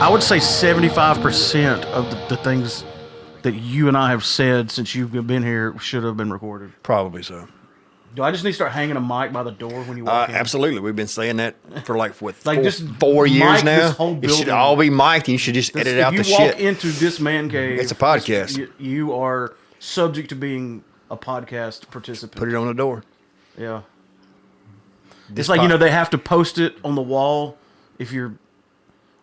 I would say 75% of the things that you and I have said since you've been here should have been recorded. Probably so. Do I just need to start hanging a mic by the door when you walk in? Absolutely. We've been saying that for just 4 years mic now. this whole It should building. all be mic'd. You should just edit out the If you walk shit. into this man cave, It's a podcast. You are subject to being a podcast participant. Put it on the door. Yeah. This It's like, they have to post it on the wall if you're,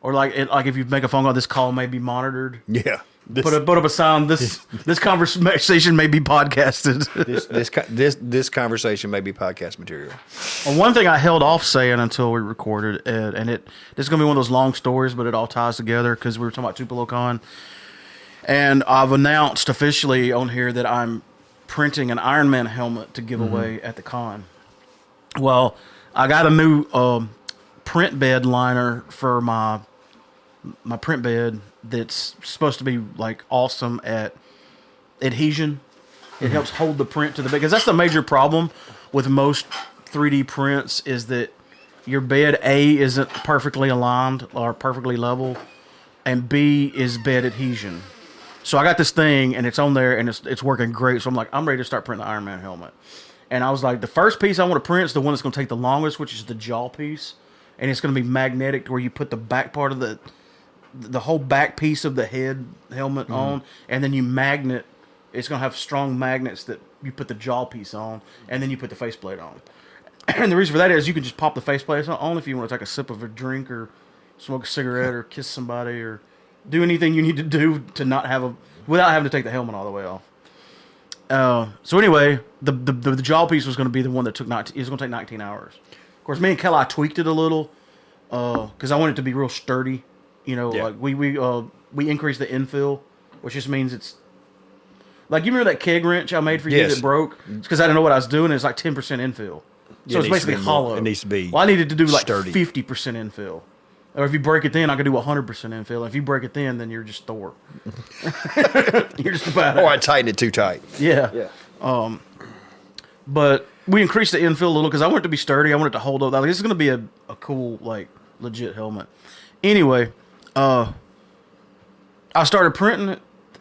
or like if you make a phone call, this call may be monitored. Yeah. Put up a sign. This conversation may be podcasted. This conversation may be podcast material. Well, one thing I held off saying until we recorded, and this is going to be one of those long stories, but it all ties together because we were talking about Tupelo Con. And I've announced officially on here that I'm printing an Iron Man helmet to give away at the con. Well, I got a new print bed liner for my print bed that's supposed to be like awesome at adhesion. It helps hold the print to the bed, because that's the major problem with most 3D prints is that your bed A isn't perfectly aligned or perfectly level, and B is bed adhesion. So I got this thing and it's on there and it's working great. So I'm like, I'm ready to start printing the Iron Man helmet. And I was like, the first piece I want to print is the one that's going to take the longest, which is the jaw piece, and it's going to be magnetic to where you put the back part of the whole back piece of the head helmet on, and then you magnet. It's going to have strong magnets that you put the jaw piece on, and then you put the faceplate on. And the reason for that is you can just pop the faceplate on if you want to take a sip of a drink or smoke a cigarette or kiss somebody or do anything you need to do to not have without having to take the helmet all the way off. So anyway, the jaw piece was going to be the one that it was going to take 19 hours. Of course, me and Kelly tweaked it a little because I wanted it to be real sturdy. Like we increased the infill, which just means it's like, you remember that keg wrench I made for you that broke? It's because I didn't know what I was doing. It's like 10% infill, so it's basically hollow. It needs to be. Well, I needed to do like sturdy. 50% infill, or if you break it thin, I could do 100% infill. And if you break it thin, then you're just Thor. You're just about it. Or I tighten it too tight. Yeah. But we increased the infill a little because I want it to be sturdy. I want it to hold up. Like, this is going to be a cool, like, legit helmet. Anyway, I started printing it,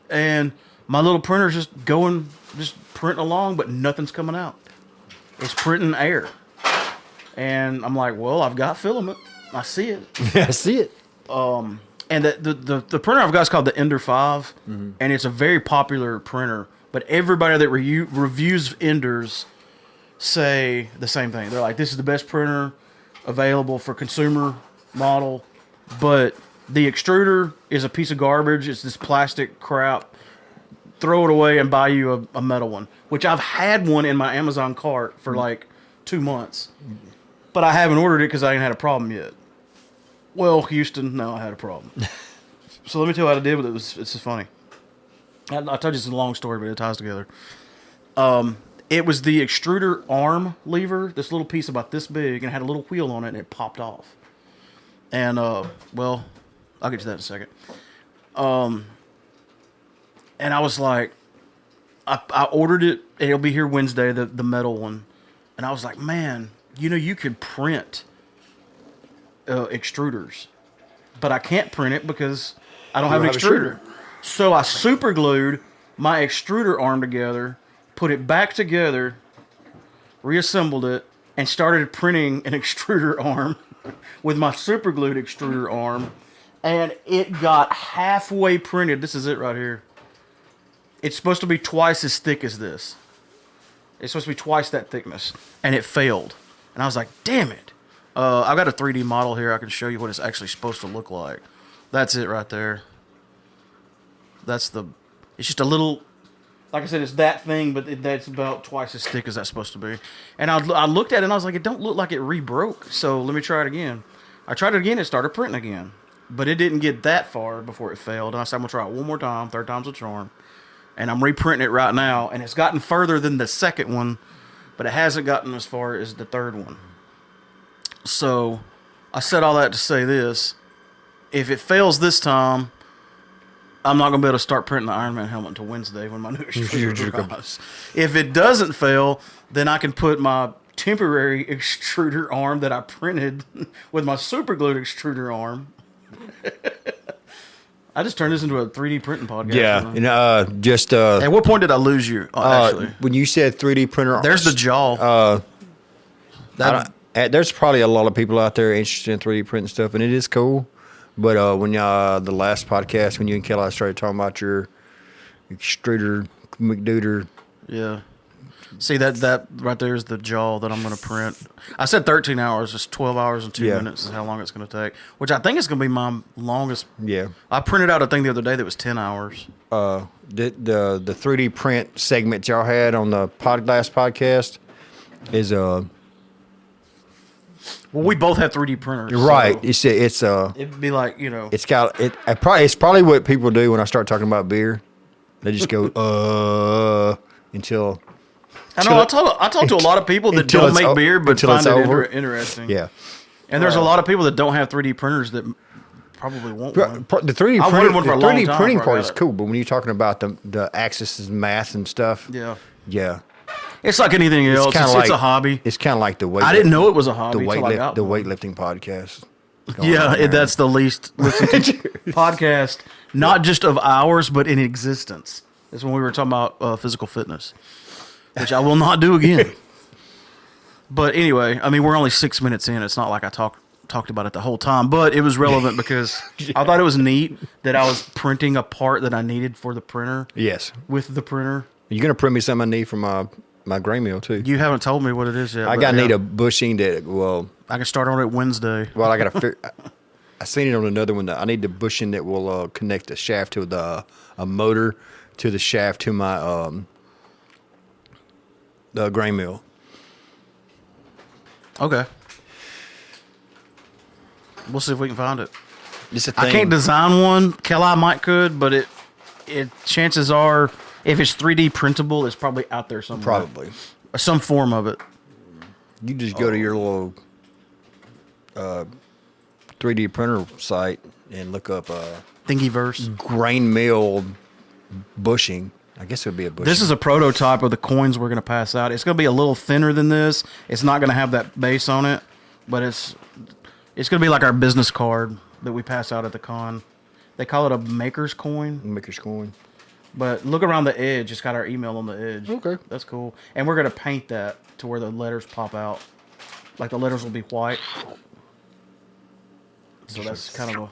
and my little printer's just printing along, but nothing's coming out. It's printing air. And I'm like, well, I've got filament. I see it. I see it. And the printer I've got is called the Ender 5, and it's a very popular printer. But everybody that reviews Enders say the same thing. They're like, this is the best printer available for consumer model, but the extruder is a piece of garbage. It's this plastic crap. Throw it away and buy you a metal one, which I've had one in my Amazon cart for like 2 months, but I haven't ordered it because I ain't had a problem yet. Well, Houston, no, I had a problem. So let me tell you what I did with it. It's just funny. I told you it's a long story, but it ties together. It was the extruder arm lever, this little piece about this big, and it had a little wheel on it, and it popped off. And, well, I'll get to that in a second. And I was like, I ordered it. It'll be here Wednesday, the metal one. And I was like, man, you could print extruders, but I can't print it because I don't have an extruder. So I super glued my extruder arm together, put it back together, reassembled it, and started printing an extruder arm with my super glued extruder arm. And it got halfway printed. This is it right here. It's supposed to be twice as thick as this. It's supposed to be twice that thickness. And it failed. And I was like, damn it. I've got a 3D model here. I can show you what it's actually supposed to look like. That's it right there. It's just a little, like I said, it's that thing, but that's about twice as thick as that's supposed to be. And I looked at it and I was like, it don't look like it re-broke. So let me try it again. I tried it again. It started printing again. But it didn't get that far before it failed. And I said, I'm going to try it one more time. Third time's a charm. And I'm reprinting it right now. And it's gotten further than the second one, but it hasn't gotten as far as the third one. So I said all that to say this. If it fails this time, I'm not going to be able to start printing the Iron Man helmet until Wednesday when my new extruder arrives. If it doesn't fail, then I can put my temporary extruder arm that I printed with my super glued extruder arm I just turned this into a 3D printing podcast. Yeah, and just At what point did I lose you? Actually, when you said 3D printer, there's the jaw. There's probably a lot of people out there interested in 3D printing stuff, and it is cool. But when the last podcast, when you and Kelly started talking about your extruder, McDuder. Yeah. See, that right there is the jaw that I'm going to print. I said 13 hours. It's 12 hours and 2 minutes is how long it's going to take, which I think is going to be my longest. Yeah. I printed out a thing the other day that was 10 hours. The 3D print segment y'all had on the last podcast is Well, we both have 3D printers. right. So It's it'd be like, it's got it. It's probably what people do when I start talking about beer. They just go until. I know. I talk to a lot of people that don't make beer but find it interesting. Yeah. And there's a lot of people that don't have 3D printers that probably want one. The 3D I wanted one for a long time printing before I part got is it. cool, but when you're talking about the axis and math and stuff, yeah, It's like anything else. It's a hobby. It's kind of like the weight. I didn't know it was a hobby. The until weightlifting podcast. That's the least listened to podcast, not just of ours, but in existence. That's when we were talking about physical fitness, which I will not do again. But anyway, I mean, we're only 6 minutes in. It's not like I talked about it the whole time, but it was relevant because I thought it was neat that I was printing a part that I needed for the printer. Yes. With the printer. You're going to print me something I need for my grain mill, too. You haven't told me what it is yet. I need a bushing that I can start on it Wednesday. Well, I got to I seen it on another one. I need the bushing that will connect the shaft to a motor to the shaft to my the grain mill. Okay. We'll see if we can find it. It's a thing. I can't design one. Kelly might could, but it chances are, if it's 3D printable, it's probably out there somewhere. Probably. Some form of it. You just go to your little 3D printer site and look up Thingiverse. grain mill bushing. I guess it would be a bushing. This is a prototype of the coins we're going to pass out. It's going to be a little thinner than this. It's not going to have that base on it, but it's going to be like our business card that we pass out at the con. They call it a maker's coin. Maker's coin. But look around the edge. It's got our email on the edge. Okay. That's cool. And we're going to paint that to where the letters pop out. Like the letters will be white. So that's kind of a...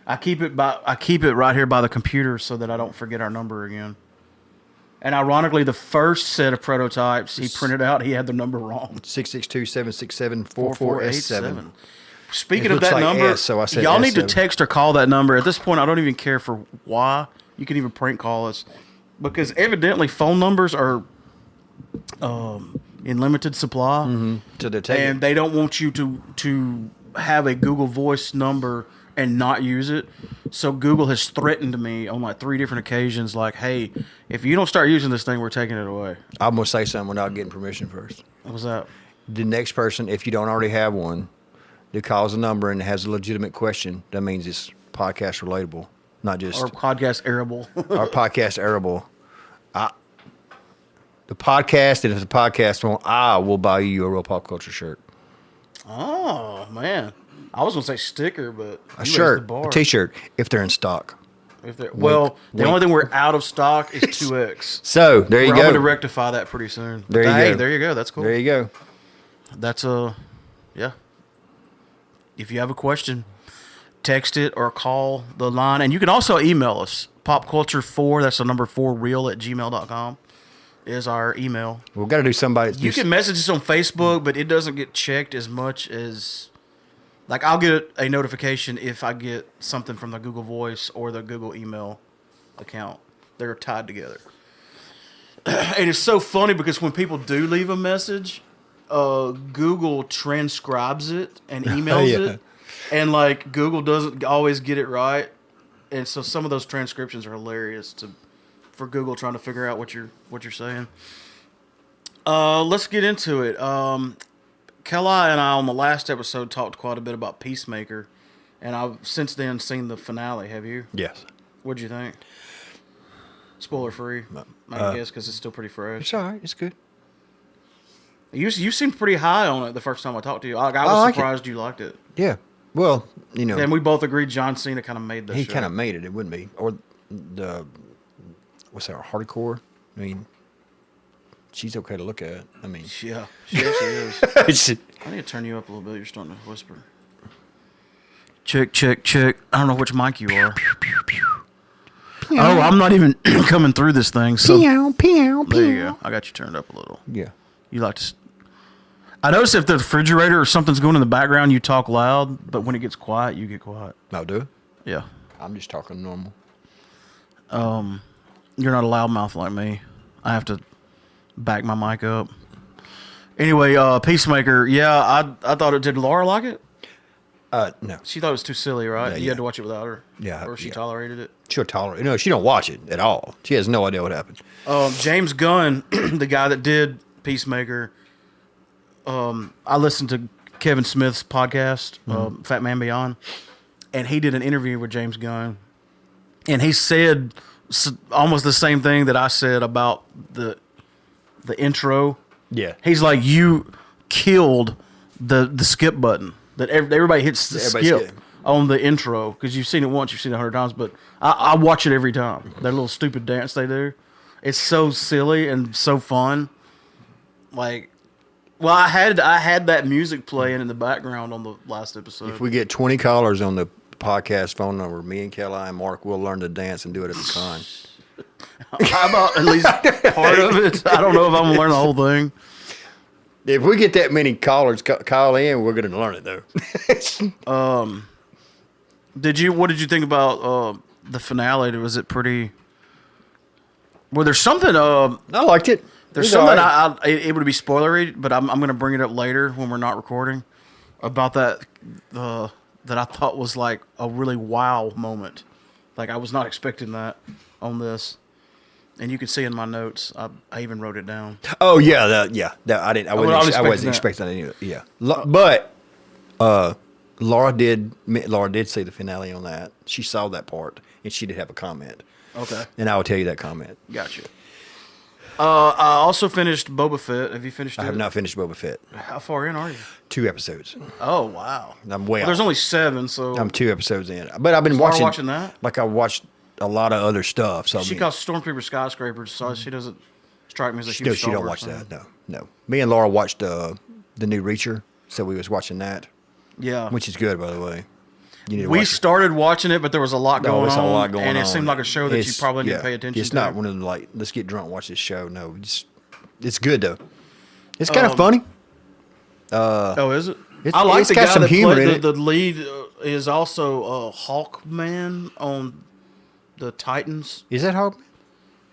I keep it right here by the computer so that I don't forget our number again. And ironically, the first set of prototypes he printed out, he had the number wrong. 662-767-4487. Speaking of that number, S, so I said y'all need to S7. text or call that number. At this point, I don't even care for why. You can even prank call us. Because evidently phone numbers are in limited supply. Mm-hmm. So they're taking And they don't want you to have a Google Voice number and not use it. So Google has threatened me on like 3 different occasions, like, hey, if you don't start using this thing, we're taking it away. I'm going to say something without getting permission first. What was that? The next person, if you don't already have one, that calls a number and has a legitimate question, that means it's podcast relatable, not just... Or podcast airable. Our podcast airable. The podcast, and if the podcast won't, I will buy you a Real Pop Culture shirt. Oh, man. I was going to say sticker, but... A shirt, a t-shirt, if they're in stock. The only thing we're out of stock is 2X. So, there you We're go. going to rectify that pretty soon. There you Hey, go. there you go. That's cool. There you go. That's yeah. If you have a question, text it or call the line. And you can also email us. Popculture4, that's the number 4 real at gmail.com is our email. We've got to do somebody. You can message us on Facebook, but it doesn't get checked as much as... Like, I'll get a notification if I get something from the Google Voice or the Google email account. They're tied together. And it's so funny because when people do leave a message, Google transcribes it and emails it. And, like, Google doesn't always get it right. And so some of those transcriptions are hilarious for Google trying to figure out what you're saying. Let's get into it. Kelly and I on the last episode talked quite a bit about Peacemaker, and I've since then seen the finale. Have you? Yes. What'd you think? Spoiler free, I guess, because it's still pretty fresh. It's all right. It's good. You seemed pretty high on it the first time I talked to you. I was surprised you liked it. Yeah. Well, you know, And we both agreed John Cena kind of made the he show. kind of made it. It wouldn't be, or the what's that? Hardcore. I mean, she's okay to look at. I mean, Yeah, she actually is. it's, I need to turn you up a little bit. You're starting to whisper. Check, check, check. I don't know which mic you are. Oh, I'm not even coming through this thing. So pew, pew, there you pew. go. I got you turned up a little. Yeah. You like to. I notice if the refrigerator or something's going in the background, you talk loud, but when it gets quiet, you get quiet. I'll do it. Yeah. I'm just talking normal. You're not a loudmouth like me. I have to back my mic up. Anyway, Peacemaker. Yeah, I thought it. Did Laura like it? No. She thought it was too silly, right? Yeah, You yeah. had to watch it without her. Yeah, Or she yeah. tolerated it. She'll tolerate. No, she don't watch it at all. She has no idea what happened. James Gunn, the guy that did Peacemaker. I listened to Kevin Smith's podcast, Fat Man Beyond, and he did an interview with James Gunn, and he said almost the same thing that I said about the intro. Yeah. He's like, you killed the skip button that everybody hits the Everybody skip on the intro because you've seen it once, you've seen it 100 times, but I watch it every time. That little stupid dance they do, it's so silly and so fun. Like, well, I had that music playing in the background on the last episode. If we get 20 callers on the podcast phone number, me and Kelly and Mark will learn to dance and do it at the con. How about at least part of it? I don't know if I'm gonna learn the whole thing. If we get that many callers call in, we're going to learn it though. What did you think about the finale? Was it pretty? Well, there's something. I liked it. There's It was something all right. it would be spoilery, but I'm going to bring it up later when we're not recording about that that I thought was like a really wow moment. Like I was not expecting that on this, and you can see in my notes. I even wrote it down. Oh yeah, that I didn't. I wasn't expecting expecting that either. Yeah, but Laura did see the finale on that. She saw that part, and she did have a comment. Okay, And I will tell you that comment. gotcha. I also finished Boba Fett. Have you finished it? I have not finished Boba Fett. How far in are you? 2 episodes. Oh wow, I'm way. there's off. only 7, so I'm 2 episodes in, but I've been Laura watching that. Like I watched a lot of other stuff. So She calls Stormtrooper skyscrapers, so she doesn't strike me as a huge no, Star she don't Wars watch fan. that. No. Me and Laura watched the new Reacher, so we was watching that, Yeah, which is good, by the way. You need to we watch it. started watching it, but there was a lot going There's on, a lot going and on. it seemed like a show that you probably need to pay attention It's to. not one of them like, let's get drunk, watch this show. No, it's good though. It's kind of funny. Oh, is it? It's- I like it's the got guy some that humor played in it. the lead is also Hawkman on the Titans. Is that Hawk?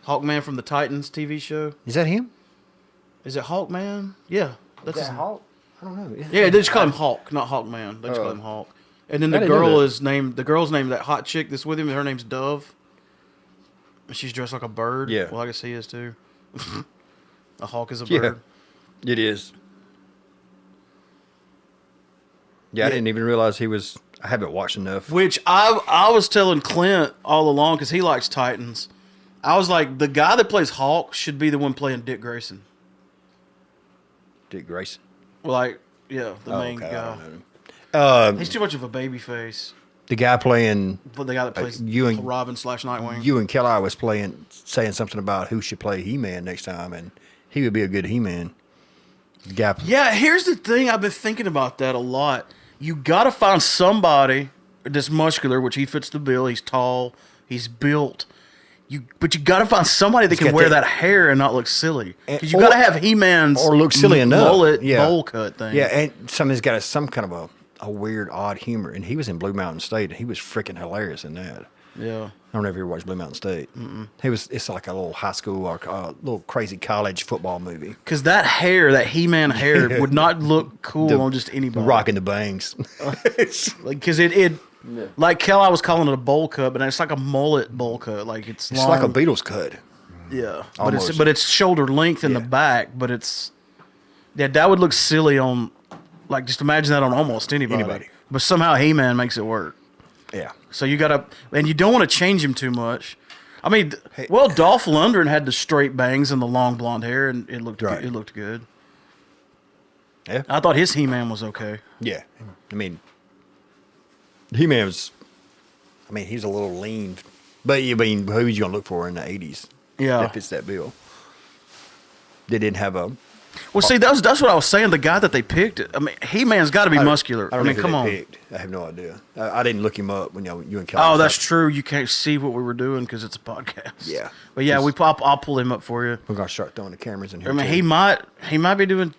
Hawkman from the Titans TV show. Is that him? Is it Hawkman? Yeah, that's his name. Hawk? I don't know. Yeah, they just call him Hawk, not Hawkman. They just call him Hawk. And then I the didn't know girl that. is named. The girl's named that hot chick that's with him. Her name's Dove. And she's dressed like a bird. Yeah. Well, I guess he is too. A hawk is a Yeah. bird. It is. Yeah, I didn't even realize he was. I haven't watched enough. Which I was telling Clint all along because he likes Titans. I was like, the guy that plays Hawk should be the one playing Dick Grayson. Dick Grayson. Like, yeah, the main okay, I guy. don't know. He's too much of a baby face. The guy playing But the guy that plays Robin / Nightwing. you and Kelly was saying something about who should play He-Man next time, and he would be a good He-Man. The guy. Yeah, here's the thing. I've been thinking about that a lot. You got to find somebody that's muscular, which he fits the bill. He's tall. He's built. But you got to find somebody that can got wear that- that hair and not look silly. Because you Or- got to have He-Man's or look silly enough. mullet Yeah. bowl cut thing. Yeah, and somebody's got some kind of a weird, odd humor, and he was in Blue Mountain State, and he was freaking hilarious in that. Yeah. I don't know if you ever watched Blue Mountain State. It's like a little high school or a little crazy college football movie. Because that hair, that He-Man hair, would not look cool on just anybody. Rocking the bangs. Because it like Kelly was calling it a bowl cut, but it's like a mullet bowl cut. Like it's It's long. like a Beatles cut. Yeah, Almost. but it's shoulder length in the Yeah. back. But it's that would look silly on, like, just imagine that on almost anybody. But somehow He-Man makes it work. Yeah. So you gotta, and you don't want to change him too much. I mean, Dolph Lundgren had the straight bangs and the long blonde hair, and it looked Right. it looked good. Yeah. I thought his He-Man was okay. Yeah. I mean, He-Man was, I mean, he's a little lean. But, I mean, who was you going to look for in the 80s? Yeah. That fits that bill. They didn't have a... Well, see, that's what I was saying. The guy that they picked, I mean, He-Man's got to be muscular. I don't mean, know who come they on. picked. I have no idea. I didn't look him up when you and Kelly. Oh, that's true. You can't see what we were doing because it's a podcast. Yeah. But yeah, I'll pull him up for you. We're going to start throwing the cameras in here. I mean, too. he might be doing,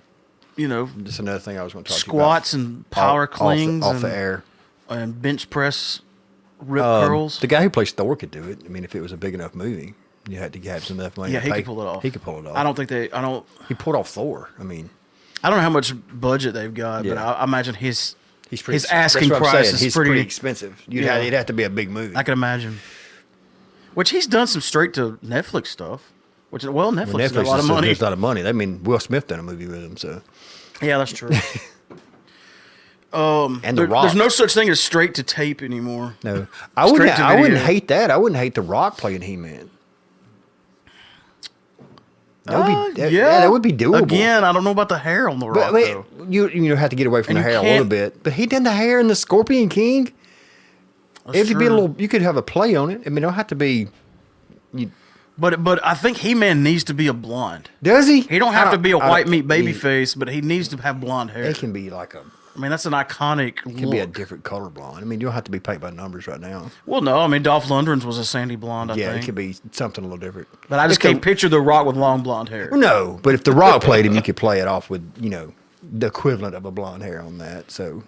Just another thing I was going to talk squats to you about. and power clings off the air. and bench press rip curls. The guy who plays Thor could do it. I mean, if it was a big enough movie, you had to have some enough money. Yeah, to he pay. could pull it off. He could pull it off. I He pulled off Thor. I mean, don't know how much budget they've got, but Yeah. I imagine his pretty, asking that's what I'm price saying. is He's pretty expensive. Yeah. It'd have to be a big movie. I can imagine. Which he's done some straight to Netflix stuff. Which Netflix When has a lot of money. There's a lot of money. I mean, Will Smith done a movie with him, so. Yeah, that's true. And The Rock. There's no such thing as straight to tape anymore. No, Straight I wouldn't video. hate that. I wouldn't hate The Rock playing He-Man. That would be doable. Again, I don't know about the hair on the Rock, But wait, though. you have to get away from And the you hair a little can't- bit. But he done the hair in the Scorpion King. That's It'd be a true. little. You could have a play on it. I mean, it don't have to be. But I think He-Man needs to be a blonde. Does he? He don't have to be a I white don't- meat baby face, but he needs to have blonde hair. It can be like a. I mean, that's an iconic It can be a look. different color blonde. I mean, you don't have to be paint by numbers right now. Well, no, I mean Dolph Lundgren's was a sandy blonde, I Yeah, think. it could be something a little different. But I just If the- can't picture the Rock with long blonde hair. No, but if The Rock played him, you could play it off with the equivalent of a blonde hair on that. So,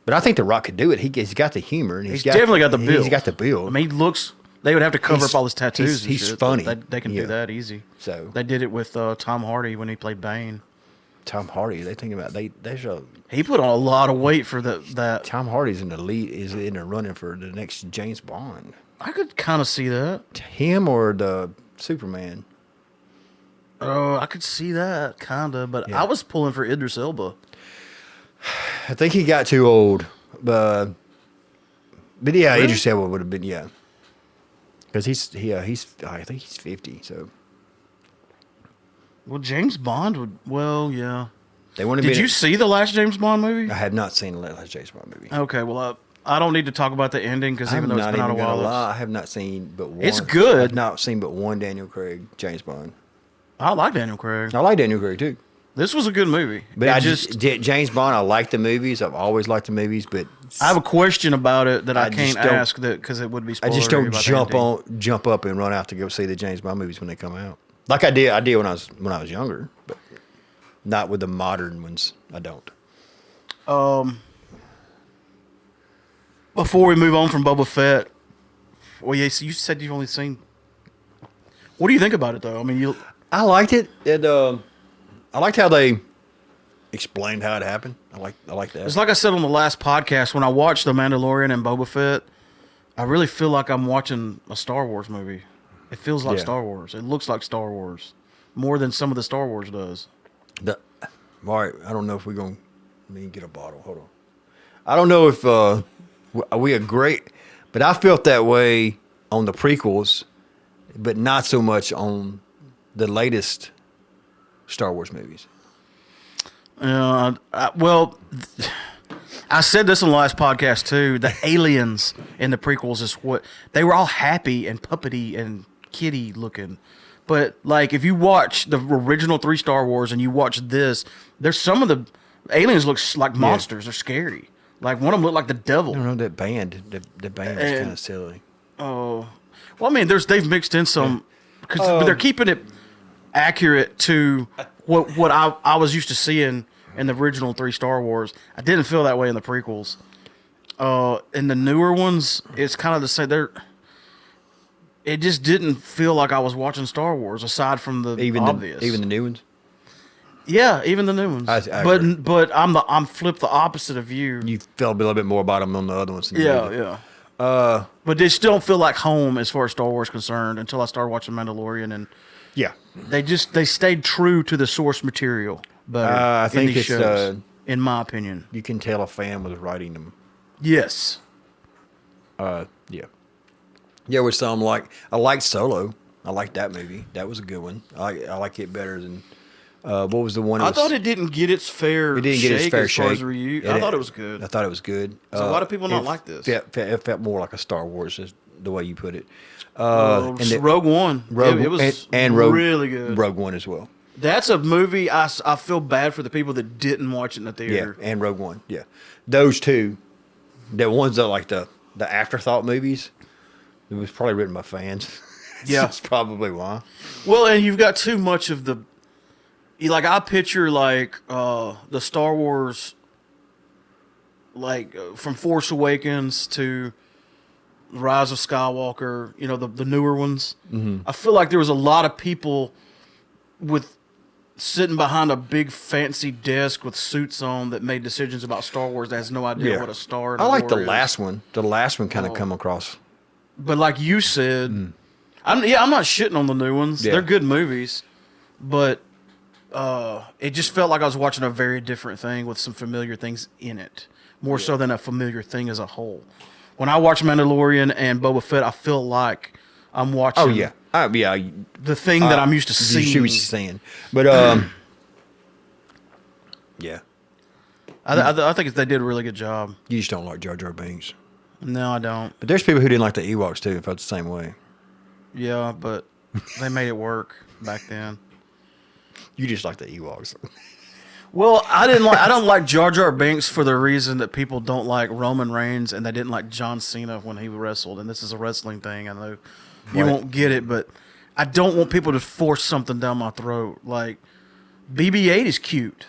but I think The Rock could do it. He's got the humor, and He's definitely got the build. He's got the build. I mean, he looks. They would have to cover He's- up all his tattoos. he's and shit. funny. They can Yeah. do that easy. So- they did it with Tom Hardy when he played Bane. Tom Hardy. They think about there's a He put on a lot of weight for that. Tom Hardy's in the lead. Is in the running for the next James Bond. I could kind of see that. Him or the Superman. Oh, I could see that kind of, but Yeah. I was pulling for Idris Elba. I think he got too old, but yeah, Really? Idris Elba would have been because I think he's 50. So Well, James Bond would. Well, yeah. they want to. Did you see the last James Bond movie? I have not seen the last James Bond movie. Okay, well, I don't need to talk about the ending because even though it's been out a while, I have not seen but one. It's good. I've not seen but one Daniel Craig James Bond. I like Daniel Craig. I like Daniel Craig too. This was a good movie. But It I just James Bond. I like the movies. I've always liked the movies, but I have a question about it that I just can't don't- ask that because it would be. I just spoilery don't about the ending. jump up and run out to go see the James Bond movies when they come out. Like I did when I was younger, but not with the modern ones. I don't. Before we move on from Boba Fett, well, yeah, so you said you've only seen. What do you think about it, though? I mean, I liked it. I liked how they explained how it happened. I like that. it's like I said on the last podcast when I watched The Mandalorian and Boba Fett. I really feel like I'm watching a Star Wars movie. It feels like Yeah. Star Wars. It looks like Star Wars more than some of the Star Wars does. All right, I don't know if we're going to let me get a bottle. Hold on. I don't know if we agree, but I felt that way on the prequels, but not so much on the latest Star Wars movies. I said this on the last podcast too. The aliens in the prequels is what they were all happy and puppety and kitty looking. But like if you watch the original 3 Star Wars and you watch this, there's some of the aliens look like monsters. They're scary. Like one of them looked like the devil. I don't know that band. The band was kind of silly. Oh, well, I mean, they've mixed in some because they're keeping it accurate to what I was used to seeing in the original 3 Star Wars. I didn't feel that way in the prequels. In the newer ones, it's kind of the same. It just didn't feel like I was watching Star Wars, aside from the obvious. Even the new ones. Yeah, even the new ones. I agree. But I'm flipped the opposite of you. You felt a little bit more about them on the other ones. Than you did. Yeah. But they still don't feel like home as far as Star Wars is concerned until I started watching Mandalorian, and Yeah. they stayed true to the source material. Better I think in these it's, shows, in my opinion. You can tell a fan was writing them. Yes. Yeah. Yeah, with some I liked Solo. I liked that movie. That was a good one. I like it better than What was the one? I thought it didn't get its fair. It didn't get its fair as far shake. as review. And I thought it was good. I thought it was good. So why do people not like this? It felt more like a Star Wars, is the way you put it. Rogue One. It was really good. Rogue One as well. That's a movie I feel bad for the people that didn't watch it in the theater. Yeah, and Rogue One. Yeah, those two, the ones that like the afterthought movies. It was probably written by fans. Yeah, that's probably why. Well, and you've got too much of the. Like I picture the Star Wars, from Force Awakens to Rise of Skywalker. You know the newer ones. Mm-hmm. I feel like there was a lot of people sitting behind a big fancy desk with suits on that made decisions about Star Wars that has no idea what a star. I like the last one. The last one kind of come across. But like you said, I'm not shitting on the new ones. Yeah. They're good movies, but it just felt like I was watching a very different thing with some familiar things in it, more so than a familiar thing as a whole. When I watch Mandalorian and Boba Fett, I feel like I'm watching. Oh yeah. The thing that I'm used to seeing. You see what you're saying. But, yeah. I think they did a really good job. You just don't like Jar Jar Binks. No, I don't. But there's people who didn't like the Ewoks, too, if that's the same way. Yeah, but they made it work back then. You just like the Ewoks. Well, I don't like Jar Jar Binks for the reason that people don't like Roman Reigns and they didn't like John Cena when he wrestled. And this is a wrestling thing. I know you won't get it, but I don't want people to force something down my throat. Like, BB-8 is cute.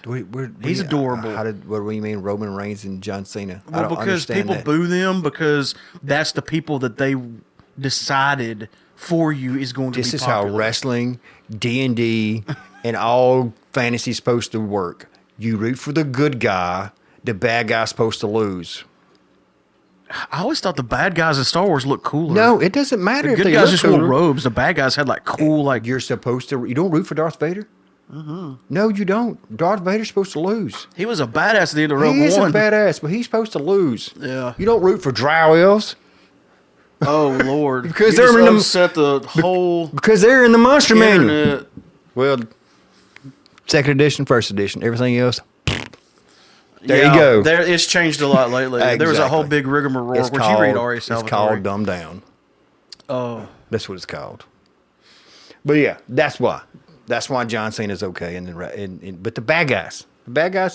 He's adorable. What do you mean, Roman Reigns and John Cena? Well, because people boo them because that's the people that they decided for you is going to be popular. This is how wrestling, D&D, and all fantasy is supposed to work. You root for the good guy. The bad guy's supposed to lose. I always thought the bad guys in Star Wars looked cooler. No, it doesn't matter if they look cooler. The good guys just wore robes. The bad guys had You're supposed to. You don't root for Darth Vader. Mm-hmm. No, you don't. Darth Vader's supposed to lose. He was a badass at the end of Rogue One. He is a badass, but he's supposed to lose. Yeah. You don't root for Drow elves. Oh Lord! Because they're in because they're in the monster manual. Well, second edition, first edition, everything else. There you go. It's changed a lot lately. Exactly. There was a whole big rigmarole. Would you read R.A. Salvatore? It's called Dumb Down. Oh. That's what it's called. But yeah, that's why. That's why John Cena's okay. But the bad guys,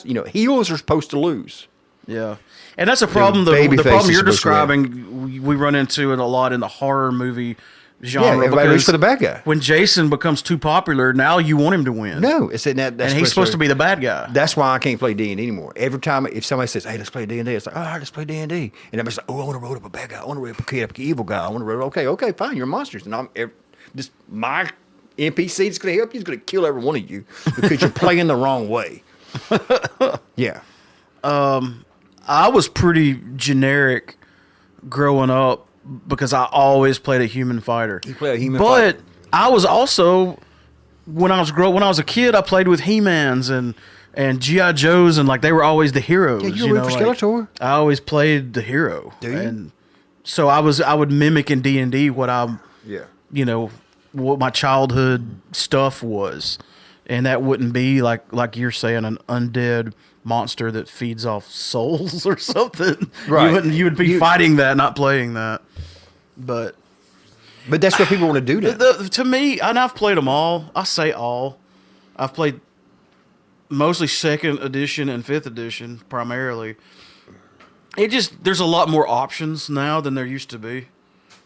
heels are supposed to lose. Yeah. And that's a problem. The problem you're describing, we run into it a lot in the horror movie genre. Yeah, everybody roots for the bad guy. When Jason becomes too popular, now you want him to win. No, that's and he's supposed to be the bad guy. That's why I can't play D&D anymore. Every time if somebody says, "Hey, let's play D&D," it's like, "All right, let's play D&D," and I'm just like, "Oh, I want to roll up a bad guy. I want to roll up an evil guy. I want to roll." Okay, fine. You're monsters, and I'm just my NPC is going to help you. He's going to kill every one of you because you're playing the wrong way. Yeah. I was pretty generic growing up because I always played a human fighter. You play a human fighter. But I was also when I was a kid, I played with He-Mans and G.I. Joes and they were always the heroes. Yeah, you were for Skeletor. I always played the hero. Do you? And so I would mimic in D&D what what my childhood stuff was. And that wouldn't be like you're saying an undead monster that feeds off souls or something. Right. You would be fighting that, not playing that. But that's what people want to do now. To me, and I've played them all. I say all. I've played mostly 2nd edition and 5th edition primarily. There's a lot more options now than there used to be.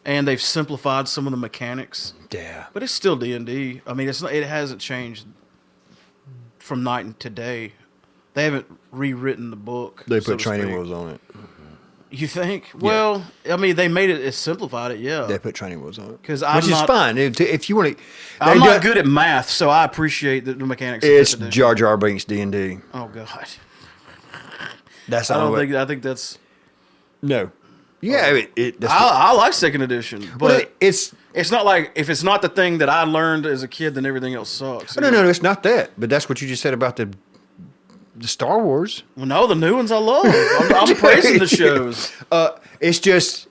And they've simplified some of the mechanics. Yeah. But it's still D&D. I mean, it hasn't changed from night to day. They haven't rewritten the book. They put training wheels on it. You think? Yeah. Well, I mean, they made it simplified it. Yeah, they put training wheels on it, which is fine. If you want to, I'm not good at math, so I appreciate the mechanics. It's Jar Jar Binks D&D. Oh God, that's I think that's no. Yeah, I like 2nd edition, but it's not like if it's not the thing that I learned as a kid, then everything else sucks. No, it's not that. But that's what you just said about the Star Wars. Well, no, the new ones I love. I'm praising the shows. It's just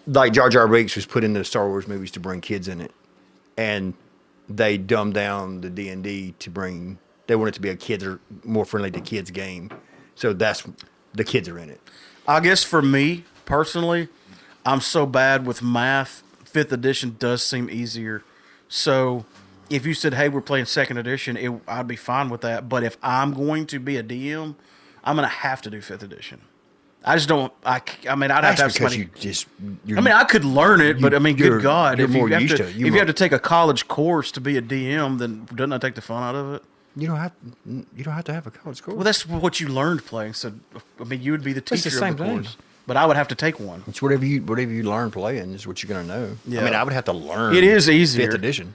like Jar Jar Binks was put into the Star Wars movies to bring kids in it, and they dumbed down the D&D to bring They want it to be a kids or more friendly to kids game. So that's the kids are in it. I guess for me personally, I'm so bad with math. 5th edition does seem easier. So if you said, "Hey, we're playing 2nd edition," I'd be fine with that. But if I'm going to be a DM, I'm going to have to do 5th edition. I just don't. I mean, I'd have to have somebody. You're, I mean, I could learn it, but I mean, good God, you're if you more have used to, to it. if you have to take a college course to be a DM, then doesn't that take the fun out of it? you don't have to have a college course. Well, that's what you learned playing. So, I mean, you would be the It's teacher the same of the thing. course, but I would have to take one. It's whatever you learn playing is what you're gonna know. Yeah. I mean, I would have to learn. It is easier. 5th edition.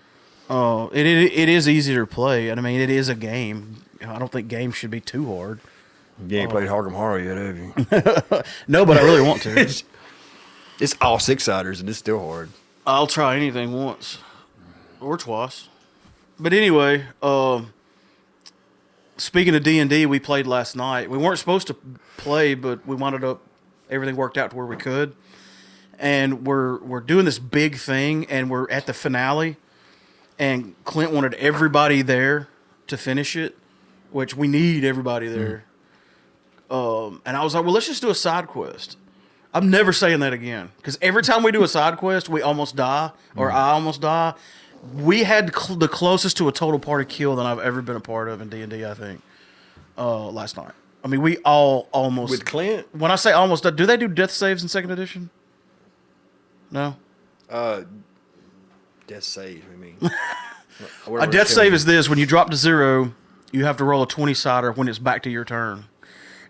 Oh, it is easier to play, and I mean, it is a game. I don't think games should be too hard. You ain't played Arkham Horror yet, have you? No, but I really want to. It's all 6-siders, and it's still hard. I'll try anything once or twice. But anyway, speaking of D&D, we played last night. We weren't supposed to play, but we wanted to. Everything worked out to where we could, and we're doing this big thing, and we're at the finale, and Clint wanted everybody there to finish it, which we need everybody there. And I was like, well, let's just do a side quest. I'm never saying that again, because every time we do a side quest, we almost die, or I almost die. We had the closest to a total party kill than I've ever been a part of in D&D, I think, last night. I mean, we all almost... With Clint? When I say almost, do they do death saves in 2nd edition? No? Death save, I mean. A death save is this. When you drop to 0, you have to roll a 20-sider when it's back to your turn.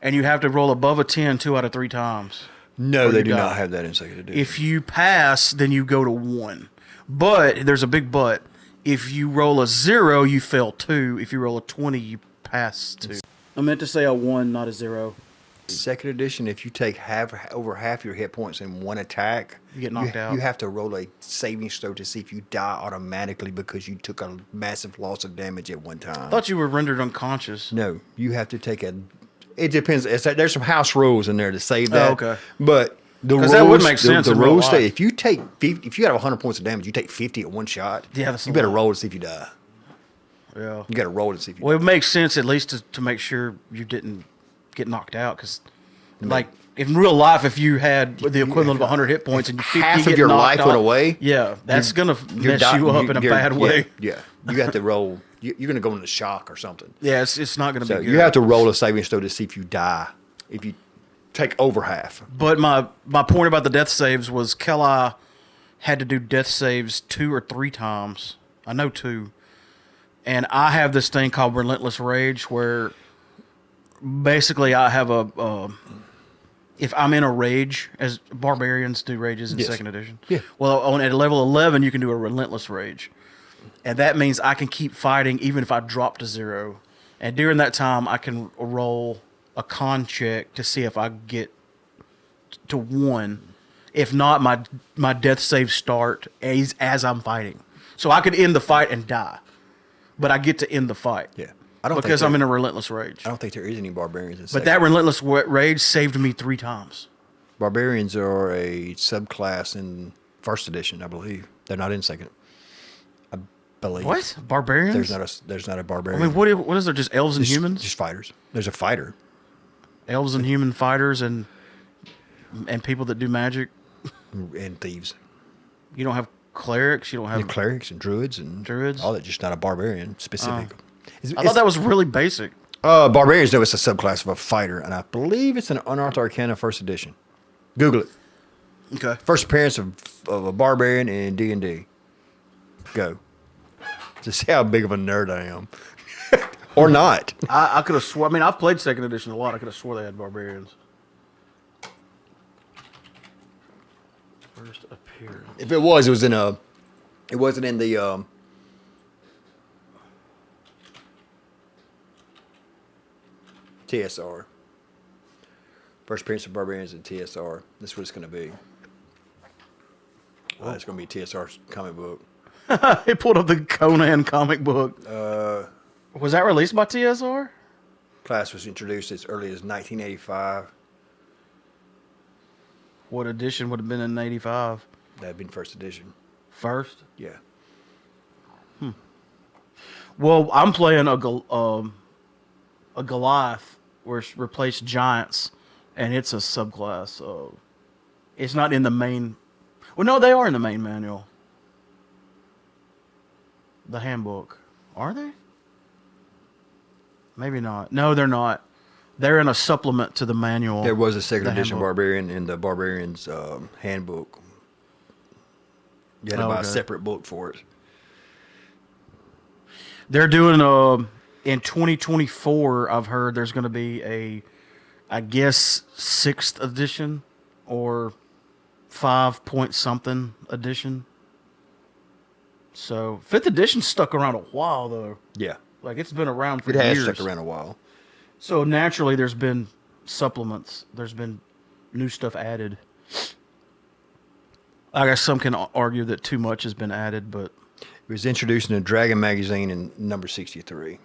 And you have to roll above a 10 2 out of 3 times. No, they do die. not have that in 2nd edition. If you pass, then you go to 1. But, there's a big but. If you roll a 0, you fail 2. If you roll a 20, you pass 2. I meant to say a 1, not a 0. 2nd edition, if you take over half your hit points in one attack, You get knocked out. You have to roll a saving throw to see if you die automatically because you took a massive loss of damage at one time. I thought you were rendered unconscious. No, you have to take a. It depends. There's some house rules in there to save that. Oh, okay. But the rules, that would make sense The in real rules say life. if you take 50, if you got 100 points of damage, you take 50 at one shot. Yeah, that's a you better lot. roll to see if you die. Yeah. You got to roll to see if you. Well, it makes sense at least to make sure you didn't get knocked out, because, like, in real life, if you had the equivalent of 100 hit points and half you of your life went out, away, yeah, that's gonna mess you up in a bad way. Yeah, you have to roll. You're going to go into shock or something. Yeah, it's not gonna So be good. you have to roll a saving throw to see if you die. If you take over half. But my point about the death saves was Kelly had to do death saves 2 or 3 times. I know 2. And I have this thing called Relentless Rage, where basically I have if I'm in a rage, as barbarians do rages in Yes. 2nd edition. Yeah. Well, at level 11, you can do a Relentless Rage. And that means I can keep fighting even if I drop to 0. And during that time, I can roll a con check to see if I get to 1. If not, my death saves start as I'm fighting. So I could end the fight and die. But I get to end the fight. Yeah. Because I'm in a relentless rage. I don't think there is any barbarians in But second. that relentless rage saved me 3 times. Barbarians are a subclass in 1st edition, I believe. They're not in 2nd. I believe. What? Barbarians? There's not a I barian. mean, what is there? Just elves and humans? Just fighters. There's a fighter. Elves and human fighters and people that do magic. And thieves. You don't have clerics. You don't have And clerics and druids and Druids? all that. Just not a barbarian specific. I thought that was really basic. Barbarians, though, it's a subclass of a fighter, and I believe it's an Unearthed Arcana 1st edition. Google it. Okay. First appearance of a barbarian in D&D. Go. To see how big of a nerd I am. Or not. I could have swore. I mean, I've played 2nd edition a lot. I could have swore they had barbarians. First appearance. If it was, it was in a. It wasn't in the. TSR. First appearance of barbarians in TSR. This is what it's going to be. It's going to be TSR's comic book. He pulled up the Conan comic book. Was that released by TSR? Class was introduced as early as 1985. What edition would have been in 85? That had been 1st edition. First? Yeah. Well, I'm playing a Goliath, where it's replaced giants, and it's a subclass. So it's not in the main. Well, no, they are in the main manual. The handbook. Are they? Maybe not. No, they're not. They're in a supplement to the manual. There was a second edition handbook. Barbarian in the Barbarian's handbook. You had to buy a separate book for it. They're doing in 2024. I've heard there's going to be I guess 6th edition or 5 point something edition. So 5th edition stuck around a while though. Yeah, Like it's been around for years. it has stuck around a while. So naturally, there's been supplements. There's been new stuff added. I guess some can argue that too much has been added, but It was introduced in a Dragon magazine in number 63.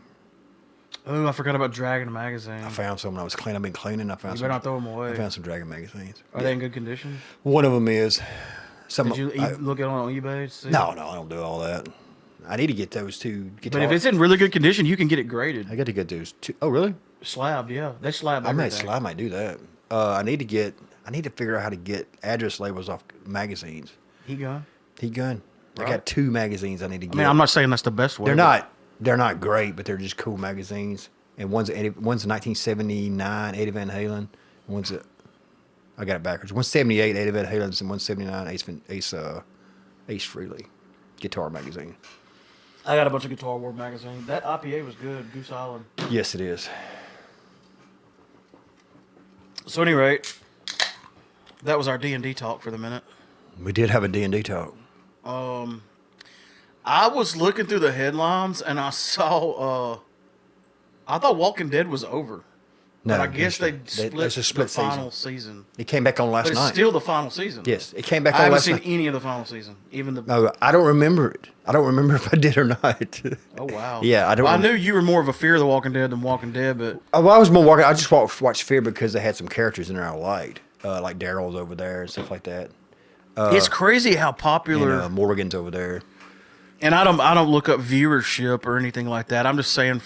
oh, I forgot about Dragon magazine. I found some when I was cleaning. I've been cleaning. I found You some. better not throw them away. I found some Dragon magazines. Are they in good condition? One of them is. Did you look at it on eBay? To see? No, I don't do all that. I need to get those two guitars. But if it's in really good condition, you can get it graded. I got to get those two. Oh, really? Slabbed, yeah. They slab I everything. might do that. I need to figure out how to get address labels off magazines. He gone. Heat gun. Right. I got 2 magazines I need to get. I mean, I'm not saying that's the best way. They're not great, but they're just cool magazines. And one's 1979 Eddie Van Halen. I got it backwards. 178 Eddie Van Halen's and 179 Ace Frehley guitar magazine. I got a bunch of Guitar World magazine. That IPA was good. Goose Island. Yes, it is. So, at any rate, that was our D&D talk for the minute. We did have a D&D talk. I was looking through the headlines and I saw. I thought Walking Dead was over. No, But I guess they there's a split the final season. It came back on last But it's night. still the final season. Yes, it came back I on haven't last seen night. any of the final season. Even the. No, I don't remember it. I don't remember if I did or not. Oh wow. Yeah, I don't. Well, I knew you were more of a Fear of the Walking Dead than Walking Dead, but I was more walking. I just watched Fear because they had some characters in there I liked, like Daryl's over there and stuff like that. it's crazy how popular. And Morgan's over there. And I don't look up viewership or anything like that. I'm just saying,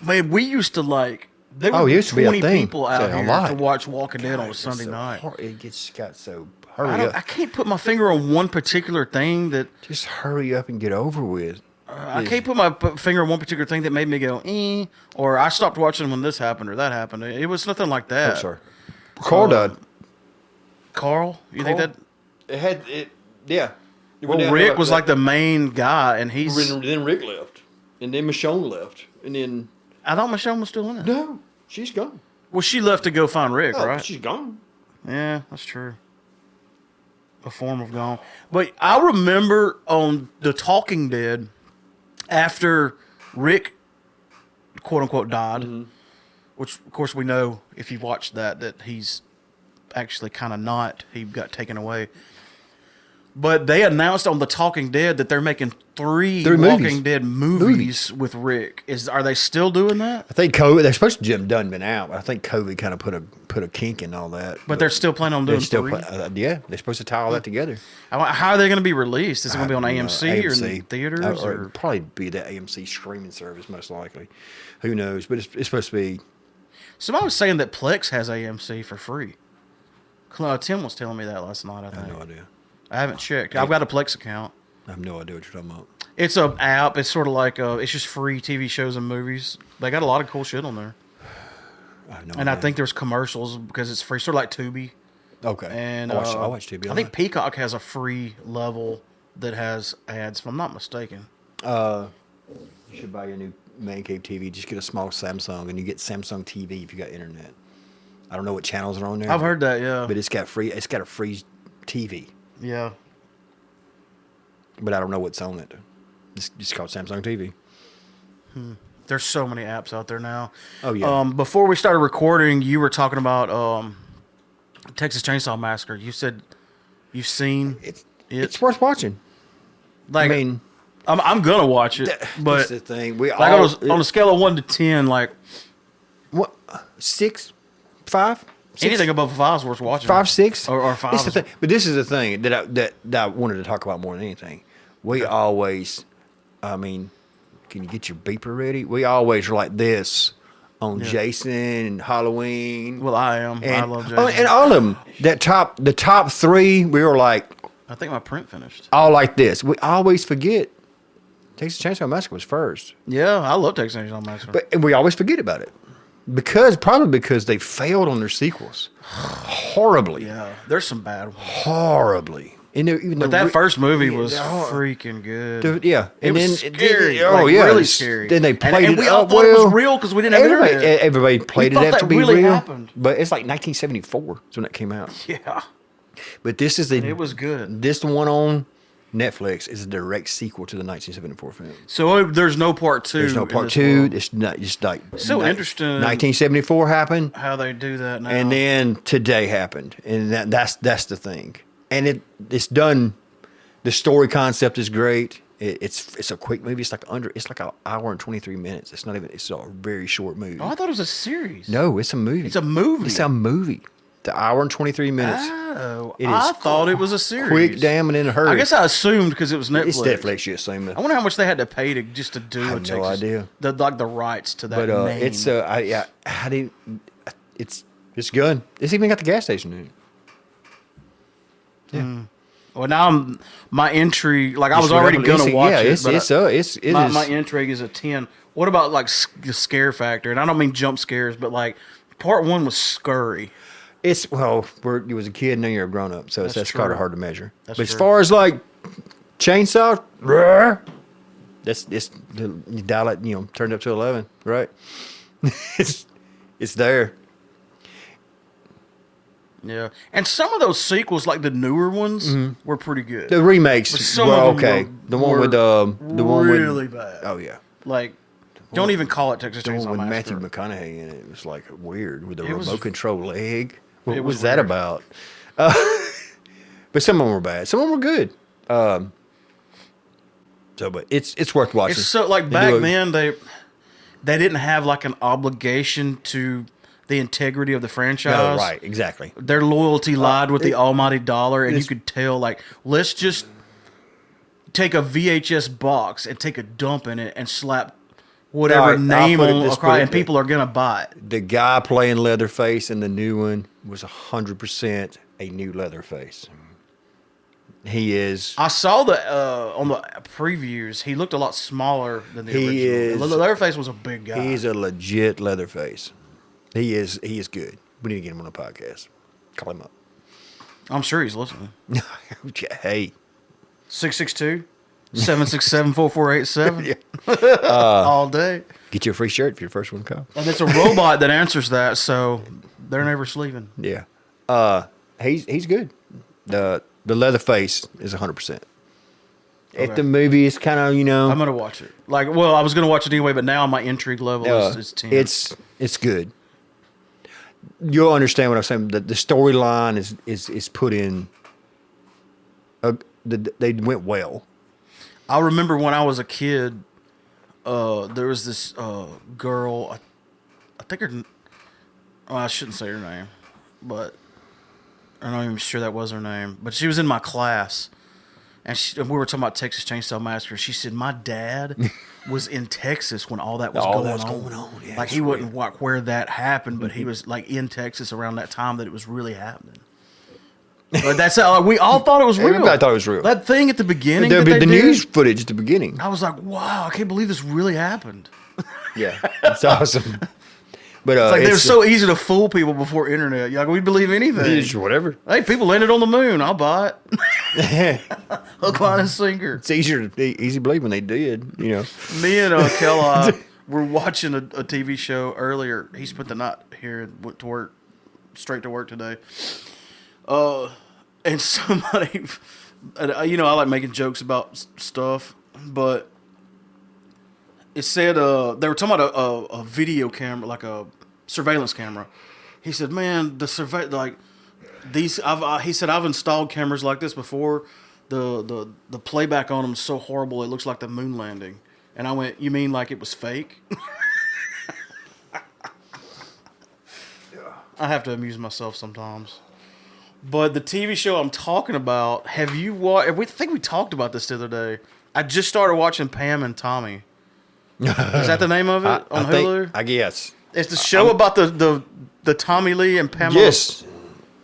man, we used to there Oh, were it used to be a 20 thing. people out Say, a here lot. to watch Walking Dead on a It's Sunday so night. hard. It got so I hurry up. can't put my finger on one particular thing that Just hurry up and get over with. I can't put my finger on one particular thing that made me go, or I stopped watching when this happened or that happened. It was nothing like that. Oh, sorry. Carl died. Carl, you think that? It had it. Yeah. Well, Rick was like the main guy, and Then Rick left, and then Michonne left, and then I thought Michonne was still in it. no, she's gone. Well, she left to go find Rick, Oh, right? she's gone. Yeah, that's true. A form of gone. But I remember on The Talking Dead, after Rick, quote unquote, died, which of course we know if you watched that he's actually kind of not. He got taken away. But they announced on The Talking Dead that they're making three movies. Walking Dead movies with Rick. Are they still doing that? I think COVID. They're supposed to Jim Dunn been out. But I think COVID kind of put a kink in all that. But they're still planning on doing three. Yeah, they're supposed to tie all that together. How are they going to be released? Is it going to be on AMC, or in theaters? Or probably be the AMC streaming service, most likely. Who knows? But it's supposed to be. Somebody was saying that Plex has AMC for free. Tim was telling me that last night, I think. I have no idea. I haven't checked. I've got a Plex account. I have no idea what you're talking about. It's an app. It's sort of like it's just free TV shows and movies. They got a lot of cool shit on there. I have no And idea. I think there's commercials because it's free, sort of like Tubi. Okay. And I watch Tubi. I think Peacock has a free level that has ads, if I'm not mistaken. You should buy your new Man Cave TV. Just get a small Samsung, and you get Samsung TV if you got internet. I don't know what channels are on there. I've heard that, yeah. But it's got a free TV. Yeah. But I don't know what's on it. It's just called Samsung TV. There's so many apps out there now. Oh, yeah. Before we started recording, you were talking about Texas Chainsaw Massacre. You said you've seen It's worth watching. Like, I mean, I'm gonna watch it, but that's the thing. We like all on a scale of 1 to 10, like what 6, 5, 6? anything above 5 is worth watching. 5, 6, or 5. It's the thing. But this is the thing that I wanted to talk about more than anything. We always, I mean, can you get your beeper ready? We always are like this on Jason and Halloween. Well, I am. And, I love Jason. and all of them. The top three, we were like, I think my print finished. all like this. We always forget. Texas Chainsaw Massacre was first. Yeah, I love Texas Chainsaw Massacre. And we always forget about it. Probably because they failed on their sequels. Horribly. Yeah, there's some bad ones. Horribly. But that first movie was freaking good. Yeah. It was scary. Really scary. Then they played and it we all up thought it well. was real because we didn't have internet. Everybody played We it thought up to that be really real. happened. But it's like 1974 is when it came out. Yeah. But this is It was good. This one on Netflix is a direct sequel to the 1974 film. So there's no part two. There's no part two. It's not just like so interesting. 1974 happened, how they do that now. and then today happened, and that's the thing. And it's done. The story concept is great. It's a quick movie. It's like an hour and 23 minutes. It's not even. It's a very short movie. Oh, I thought it was a series. No, it's a movie. It's a movie. It's a movie. The hour and 23 minutes. Oh, It I is thought it was a series. Quick, damn, and in a hurry. I guess I assumed because it was Netflix. It's Netflix. You assume that. I wonder how much they had to pay to just to do. I have no idea. The rights to that But name. it's it's good. It's even got the gas station in it. Yeah. Well, now my entry, like I was It's already whatever- gonna watch yeah, it. but My intrigue is a 10. What about like the scare factor? And I don't mean jump scares, but like part one was scurry. You was a kid, now you're a grown up, so that's kind true. of hard to measure. That's but as true. far as like chainsaw, you dial it, turn it up to 11, right? it's there. Yeah, and some of those sequels, like the newer ones, were pretty good. The remakes, But some were of them okay. were- The one were with the one really with bad. Oh yeah, Like, don't even call it Texas the one Chainsaw with Massacre. Matthew McConaughey in it. It was like weird with the It was- remote control leg. What it was was that weird. about? But some of them were bad. Some of them were good. But it's worth watching. It's so like They back do a- then they didn't have like an obligation to the integrity of the franchise. No, right, exactly. Their loyalty lied with the it- almighty dollar, and you it's- could tell, like, let's just take a VHS box and take a dump in it and slap whatever All right, name I'll put it on this across, way. and people are gonna buy it. The guy playing Leatherface in the new one was 100% a new Leatherface. He is. I saw the on the previews. He looked a lot smaller than the He original. is- Leatherface was a big guy. He's a legit Leatherface. He is good. We need to get him on a podcast. Call him up. I'm sure he's listening. Hey. 662-767-4487. Yeah. All day. Get you a free shirt if you're the first one to call. And it's a robot that answers that, so they're never sleeping. Yeah. He's good. The Leatherface is 100%. If Okay. the movie is kind of, I'm gonna watch it. Like, well, I was gonna watch it anyway, but now my intrigue level is 10. it's good. You'll understand what I'm saying. The storyline is put in. They went well. I remember when I was a kid, there was this girl. I think her. I shouldn't say her name, but I'm not even sure that was her name. But she was in my class, and we were talking about Texas Chainsaw Massacre. She said my dad was in Texas when all that was All going that's on. going on, yeah, like it's he wouldn't walk where that happened, but he was like in Texas around that time that it was really happening. But that's how we all thought it was real. Everybody thought it was real. That thing at the beginning. There'll that be they the did, news footage at the beginning. I was like, wow, I can't believe this really happened. Yeah, it's awesome. But It's like they were so easy to fool people before internet. Like, we'd believe anything. it's whatever. Hey, people landed on the moon. I'll buy it. Hook, line, and sinker. It's easy to believe when they did. Me and Kelly were watching a TV show earlier. He spent the night here and went to work, straight to work today. And somebody, I like making jokes about stuff, but it said they were talking about a video camera, like a surveillance camera. He said, "Man, he said I've installed cameras like this before. The playback on them is so horrible. It looks like the moon landing." And I went, "You mean like it was fake?" I have to amuse myself sometimes. But the TV show I'm talking about, have you watched? I think we talked about this the other day. I just started watching Pam and Tommy. Is that the name of it on Hulu? I guess. It's the show about the Tommy Lee and Pamela. Yes.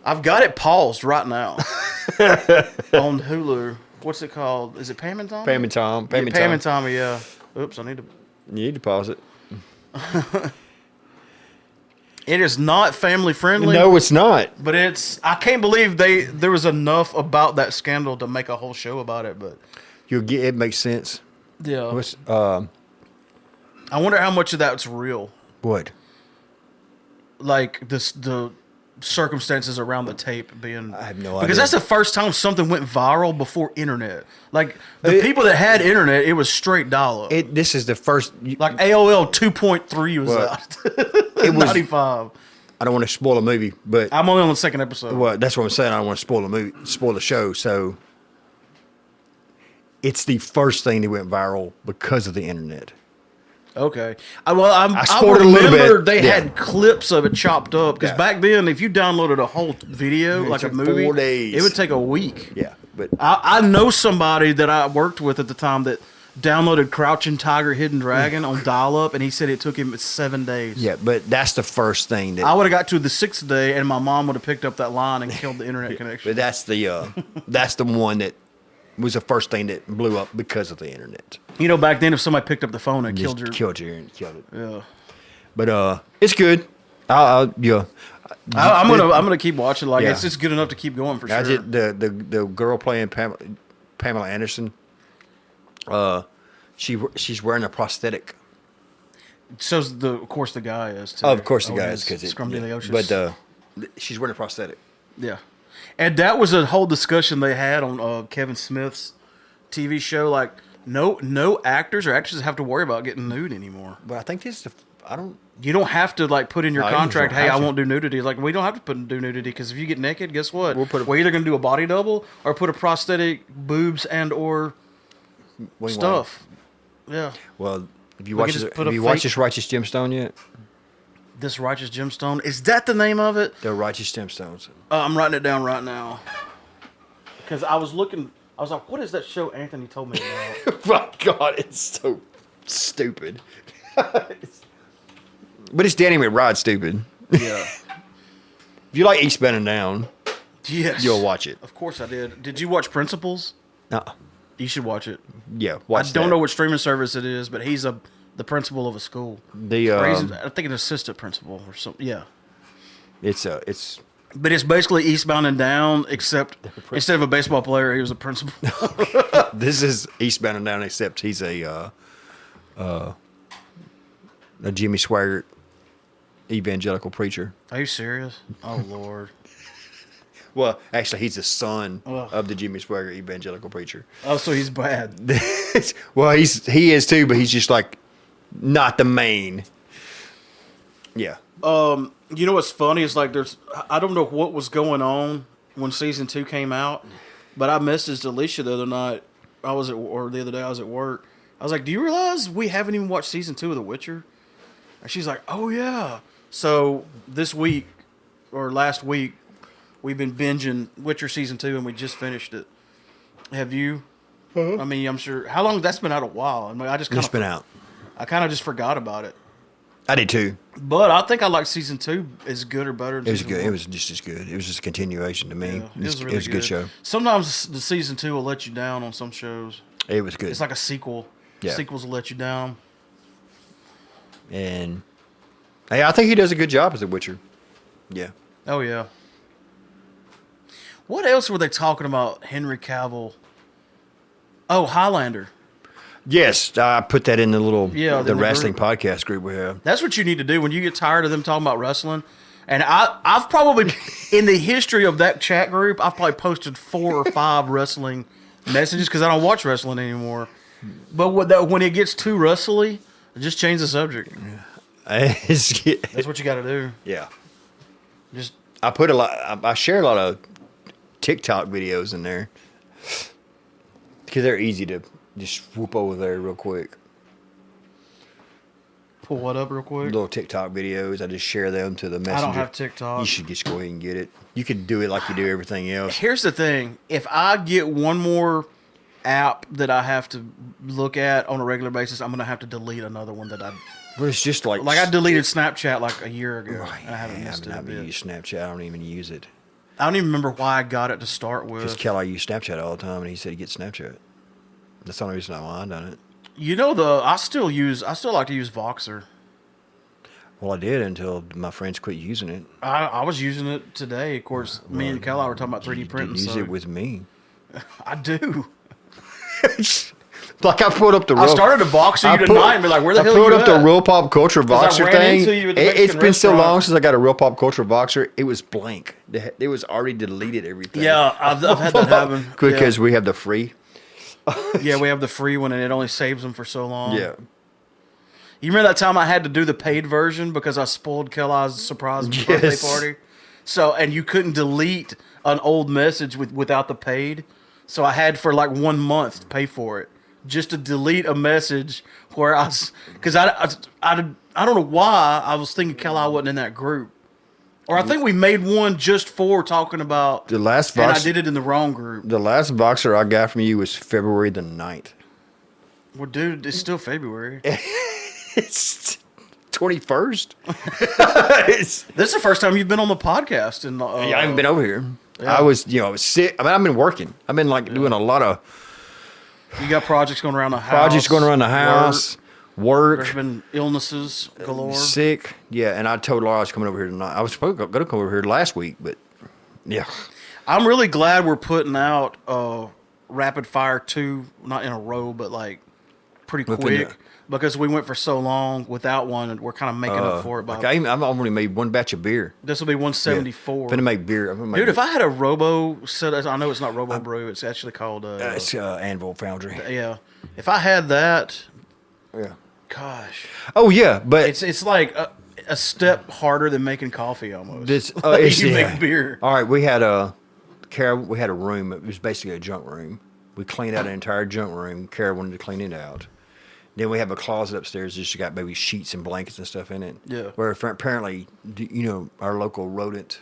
I've got it paused right now on Hulu. What's it called? Is it Pam and Tommy? Pam and Tom. Pam and Tommy, yeah. Oops, I need to... You need to pause it. It is not family friendly. No, it's not. But I can't believe there was enough about that scandal to make a whole show about it, but... It makes sense. Yeah. I wonder how much of that's real. What? Like the circumstances around the tape being... I have no idea. Because that's the first time something went viral before internet. Like, the people that had internet, it was straight dial-up. This is the first... Like, AOL 2.3 was out. It was 95. I don't want to spoil a movie, but... I'm only on the second episode. Well, that's what I'm saying. I don't want to spoil the show, so... It's the first thing that went viral because of the internet. Okay. I scored a little remember bit. they had clips of it chopped up. Because back then, if you downloaded a whole video, like a movie, 4 days. it would take a week. Yeah. But I know somebody that I worked with at the time that downloaded Crouching Tiger, Hidden Dragon on dial-up, and he said it took him 7 days. yeah, but that's the first thing that... I would have got to the 6th day, and my mom would have picked up that line and killed the internet connection. But that's the one that was the first thing that blew up because of the internet. You know, back then, if somebody picked up the phone and killed Just your... killed you and killed it. Yeah. But it's good. I'm gonna keep watching. Like, Yeah. it's just good enough to keep going for sure. The girl playing Pamela Anderson. She's wearing a prosthetic. So's of course the guy is too. Of course the guy is because Scrumdiddlyocious. But she's wearing a prosthetic. Yeah, and that was a whole discussion they had on Kevin Smith's TV show. Like, no actors or actresses have to worry about getting nude anymore. But I think You don't have to like put in your No, you contract, don't hey, have I to. won't do nudity. Like, we don't have to do nudity because if you get naked, guess what? We'll We're either going to do a body double or put a prosthetic boobs and or stuff. Yeah. Well, have you We watched can just this, put have a you watched fake- this Righteous Gemstone yet? This Righteous Gemstone, is that the name of it? The Righteous Gemstones. I'm writing it down right now. Because I was like, what is that show Anthony told me about? My God, it's so stupid. But it's Danny McBride stupid. Yeah. If you like Eastbound and Down, Yes. you'll watch it. Of course I did. Did you watch Principles? You should watch it. Yeah, watch I don't know what streaming service it is, but he's the principal of a school. I think an assistant principal or something. Yeah. But it's basically Eastbound and Down, except instead of a baseball player, he was a principal. This is Eastbound and Down, except he's a Jimmy Swaggart evangelical preacher. Are you serious? Oh, Lord. Well, actually, he's the son of the Jimmy Swaggart evangelical preacher. Oh, so he's bad. Well, he is too, but he's just like not the main. Yeah. You know what's funny is like I don't know what was going on when season 2 came out, but I messaged Alicia the other night. The other day I was at work. I was like, "Do you realize we haven't even watched season 2 of The Witcher?" And she's like, "Oh yeah." So this week or last week, we've been binging Witcher season 2, and we just finished it. Have you? I mean, I'm sure. How long? That's been out a while. I mean, It's been out. I kind of just forgot about it. I did too. But I think I like season 2 is good or better than It was season good. 1. It was just as good. It was just a continuation to me. Yeah, It was a good show. Sometimes the season 2 will let you down on some shows. It was good. It's like a sequel. Yeah. Sequels will let you down. And hey, I think he does a good job as The Witcher. Yeah. Oh, yeah. What else were they talking about Henry Cavill? Oh, Highlander. Yes, I put that in the the wrestling group. podcast group we have. That's what you need to do when you get tired of them talking about wrestling. And I've probably, in the history of that chat group, I've probably posted 4 or 5 wrestling messages because I don't watch wrestling anymore. But when it gets too wrestly, just change the subject. That's what you got to do. Yeah. Just I share a lot of TikTok videos in there because they're easy to just whoop over there real quick. pull what up real quick. Little TikTok videos. I just share them to the messenger. I don't have TikTok. You should just go ahead and get it. You could do it like you do everything else. Here's the thing. If I get one more app that I have to look at on a regular basis, I'm gonna have to delete another one that But it's just like I deleted Snapchat like a year ago. And I haven't missed it a I've bit. used Snapchat. I don't even use it. I don't even remember why I got it to start with. Because Kelly used Snapchat all the time, and he said he gets Snapchat. That's the only reason why I done it. You know, I still like to use Voxer. Well, I did until my friends quit using it. I was using it today. Of course, me and Kelly were talking about 3D printing. Use it with me. I do. Like I pulled up the. I started a Voxer you tonight and be like, "Where the hell are you I pulled up at?" the Real Pop Culture Voxer thing. It's been so restaurant. long since I got a Real Pop Culture Voxer. It was blank. It was already deleted everything. Yeah, I've had that happen. Because we have the free. Yeah, we have the free one, and it only saves them for so long. Yeah. You remember that time I had to do the paid version because I spoiled Kelly's surprise birthday party? So, and you couldn't delete an old message without the paid. So I had for like 1 month to pay for it just to delete a message where I was, because I don't know why I was thinking Kelly wasn't in that group. Or I think we made one just for talking about the last and I did it in the wrong group. The last Voxer I got from you was February the 9th. Well, dude, it's still February. It's 21st. This is the first time you've been on the podcast. And I haven't been over here. Yeah. I was sick. I mean, I've been working. I've been doing a lot of You got projects going around the house. Work. There's been illnesses galore. Sick. Yeah, and I told Laura I was coming over here tonight. I was supposed to come over here last week, but yeah. I'm really glad we're putting out Rapid Fire 2, not in a row, but like pretty quick. Because we went for so long without one, and we're kind of making up for it. I've already made one batch of beer. This will be 174. I'm gonna make beer. Dude, if I had a Robo set, I know it's not Robo Brew. It's actually called it's Anvil Foundry. Yeah, if I had that, yeah. Gosh. Oh yeah, but it's like a step harder than making coffee almost. You make beer. All right, we had a room. It was basically a junk room. We cleaned out an entire junk room. Kara wanted to clean it out. Then we have a closet upstairs that's just got maybe sheets and blankets and stuff in it. Yeah. Where apparently, our local rodent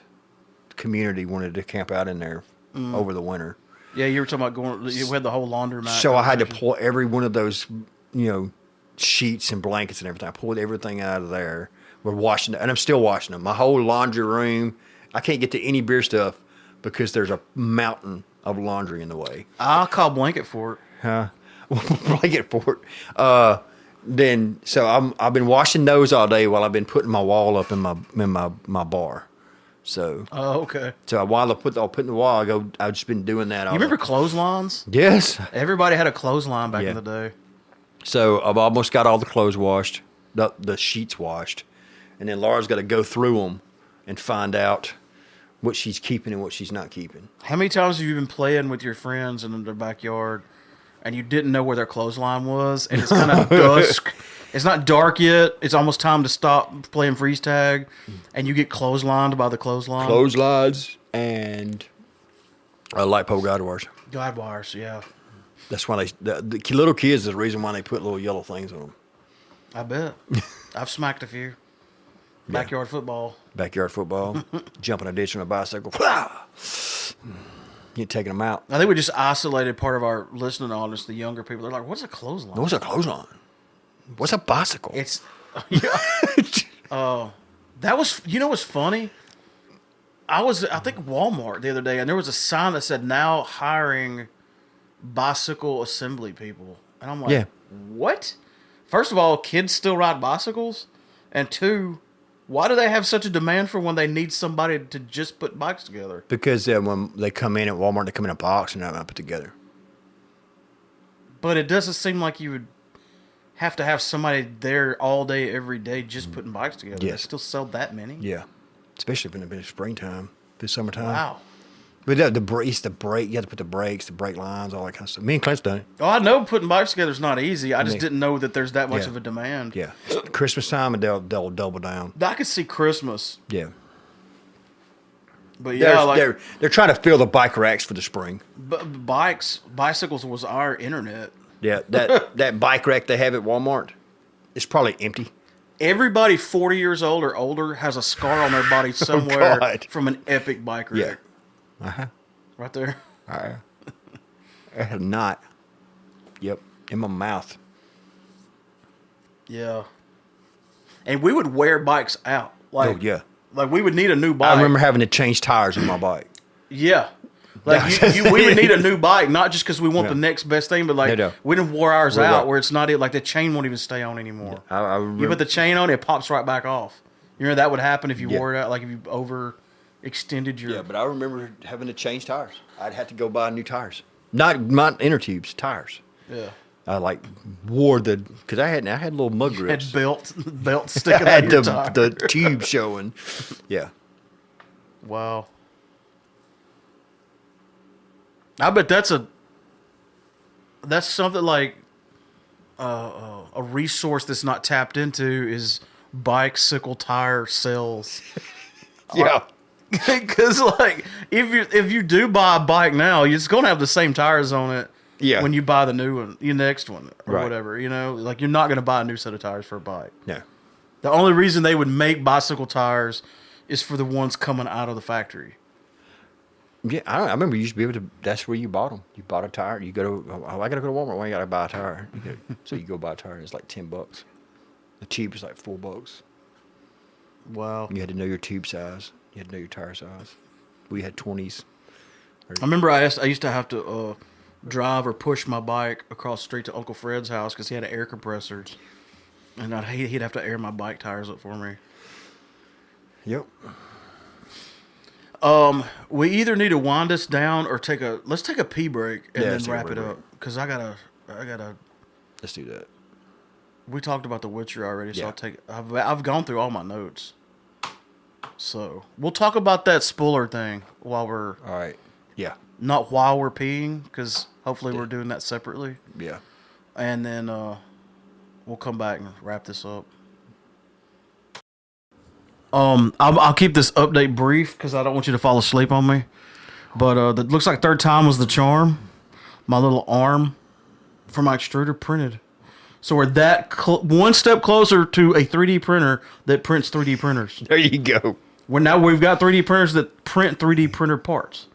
community wanted to camp out in there over the winter. Yeah, you were talking about you had the whole laundromat. So I had to pull every one of those, sheets and blankets and everything. I pulled everything out of there. We're washing, and I'm still washing them. My whole laundry room, I can't get to any beer stuff because there's a mountain of laundry in the way. I'll call blanket for it. Huh? Blanket for it. So I've been washing those all day while I've been putting my wall up in my bar. So okay. So while I'll put in the wall, I've just been doing that. You remember clotheslines? Yes. Everybody had a clothesline back in the day. So I've almost got all the clothes washed, the sheets washed, and then Laura's got to go through them and find out what she's keeping and what she's not keeping. How many times have you been playing with your friends in their backyard? And you didn't know where their clothesline was, and it's kind of dusk. It's not dark yet. It's almost time to stop playing freeze tag, and you get clotheslined by the clothesline. Clotheslines and light pole guide wires. Guide wires, yeah. That's why the little kids is the reason why they put little yellow things on them. I bet. I've smacked a few. Backyard football. Backyard football. Jumping a ditch on a bicycle. You're taking them out. I think we just isolated part of our listening audience, the younger people. They're like, what's a clothesline? What's a clothesline? What's a bicycle? It's, that was, what's funny? I think Walmart the other day, and there was a sign that said, now hiring bicycle assembly people. And I'm like, what? First of all, kids still ride bicycles? And two, why do they have such a demand for when they need somebody to just put bikes together? Because when they come in at Walmart, they come in a box and they're not put together. But it doesn't seem like you would have to have somebody there all day, every day, just putting bikes together. Yes. They still sell that many? Yeah. Especially if it's springtime, this summertime. Wow. But the brake, you have to put the brakes, the brake lines, all that kind of stuff. Me and Clint's done it. Oh, I know putting bikes together is not easy. I just didn't know that there's that much of a demand. Yeah. Christmas time, and they'll double down. I could see Christmas. Yeah. But yeah, they're trying to fill the bike racks for the spring. Bicycles was our internet. Yeah, that bike rack they have at Walmart, it's probably empty. Everybody 40 years old or older has a scar on their body somewhere from an epic bike rack. Yeah. Uh-huh. Right there. I have not. Yep. In my mouth. Yeah. And we would wear bikes out. Like, Oh, yeah. Like we would need a new bike. I remember having to change tires on my bike. Yeah. Like we would need a new bike, not just because we want the next best thing, but like we didn't wore ours out where it's not like the chain won't even stay on anymore. I you put the chain on, it pops right back off. You know that would happen if you wore it out, like if you overextended your. Yeah, but I remember having to change tires. I'd have to go buy new tires, not inner tubes, tires. Yeah. I like wore because I had little mud grips. Had belt sticking out your tire. The tube showing. Yeah. Wow. I bet that's something like a resource that's not tapped into is bicycle tire sales. Yeah. Because like if you do buy a bike now, it's going to have the same tires on it. Yeah. When you buy the new one, your next one or Right. whatever, like you're not going to buy a new set of tires for a bike. No. The only reason they would make bicycle tires is for the ones coming out of the factory. Yeah, I remember you used to be able to. That's where you bought them. You bought a tire. You go to. I gotta go to Walmart. Why you gotta buy a tire? So you go buy a tire. And it's like $10. The tube is like $4. Wow. You had to know your tube size. You had to know your tire size. We had 20s. I remember I used to have to drive or push my bike across the street to Uncle Fred's house because he had an air compressor, and he'd have to air my bike tires up for me. Yep. We either need to wind us down or let's take a pee break and then wrap it up because I gotta. Let's do that. We talked about The Witcher already, so Yeah. I've gone through all my notes. So we'll talk about that spoiler thing while we're All right. Yeah. not while we're peeing because hopefully we're doing that separately, Yeah. and then we'll come back and wrap this up. I'll keep this update brief because I don't want you to fall asleep on me. But it looks like third time was the charm. My little arm for my extruder printed. So we're that one step closer to a 3D printer that prints 3D printers. There you go. We've got 3D printers that print 3D printer parts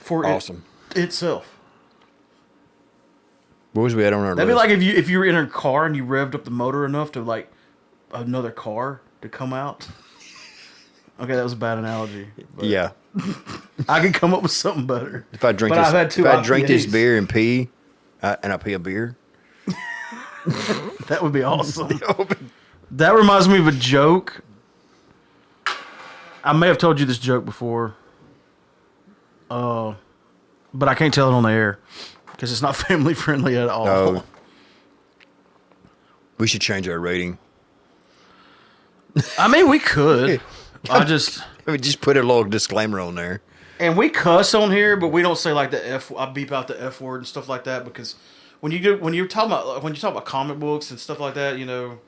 for Awesome. itself. What was we at on our That'd be list? like if you were in a car and you revved up the motor enough to like another car to come out. Okay, that was a bad analogy. Yeah. I could come up with something better. If I drink But I've had two if I drink this IPAs. beer and pee, and I pee a beer. That would be awesome. That reminds me of a joke. I may have told you this joke before. But I can't tell it on the air because it's not family friendly at all. Oh. We should change our rating. I mean, we could. I just put a little disclaimer on there. and we cuss on here, but we don't say like the F. I beep out the F word and stuff like that because when you talk about comic books and stuff like that, you're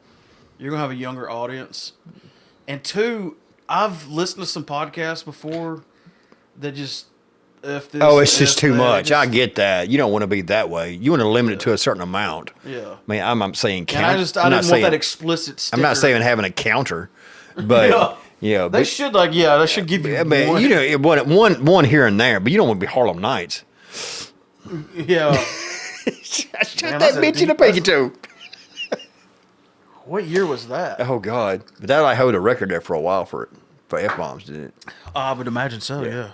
gonna have a younger audience. And two, I've listened to some podcasts before that just F this. Oh, it's just F too that. much. I get that. You don't want to be that way. You want to limit it to a certain amount. Yeah. I mean, I'm saying count. And I didn't want that explicit sticker. I'm not saying having a counter, but They but, should give you I mean, one. one here and there, but you don't want to be Harlem Nights. Yeah. Shut Man, that that's a bitch in the deep- pinky toe. What year was that? Oh God! But that like hold a record there for a while for F bombs, didn't it? I would imagine so, yeah.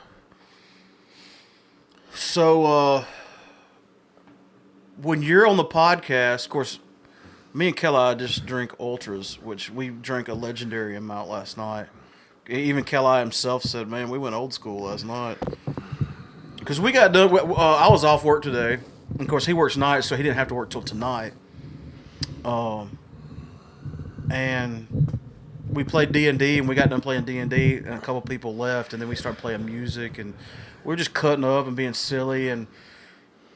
So, when you're on the podcast, of course, me and Kelly just drink ultras, which we drank a legendary amount last night. Even Kelly himself said, "Man, we went old school last night." Because we got done. I was off work today. Of course, he works nights, so he didn't have to work till tonight. And we played D&D, and we got done playing D&D, and a couple people left, and then we started playing music, and we were just cutting up and being silly, and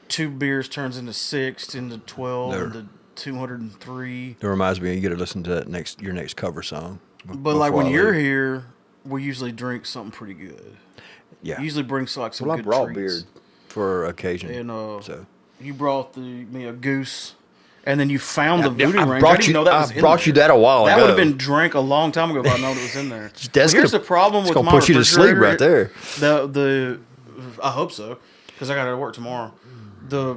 2 beers turns into 6, into 12, There. into 203. That reminds me, you got to listen to your next cover song. But like when you're here, we usually drink something pretty good. yeah, Usually bring like some well, I good brought treats. beer for occasion, And so you brought me a goose, and then you found the Yeah, voodoo I ring. I brought didn't you- know that I was in brought there. you that a while That ago. would have been drank a long time ago if I known it was in there. That's Here's gonna- the problem it's with gonna my put you to sleep right refrigerator. there. The I hope so because I got to work tomorrow. The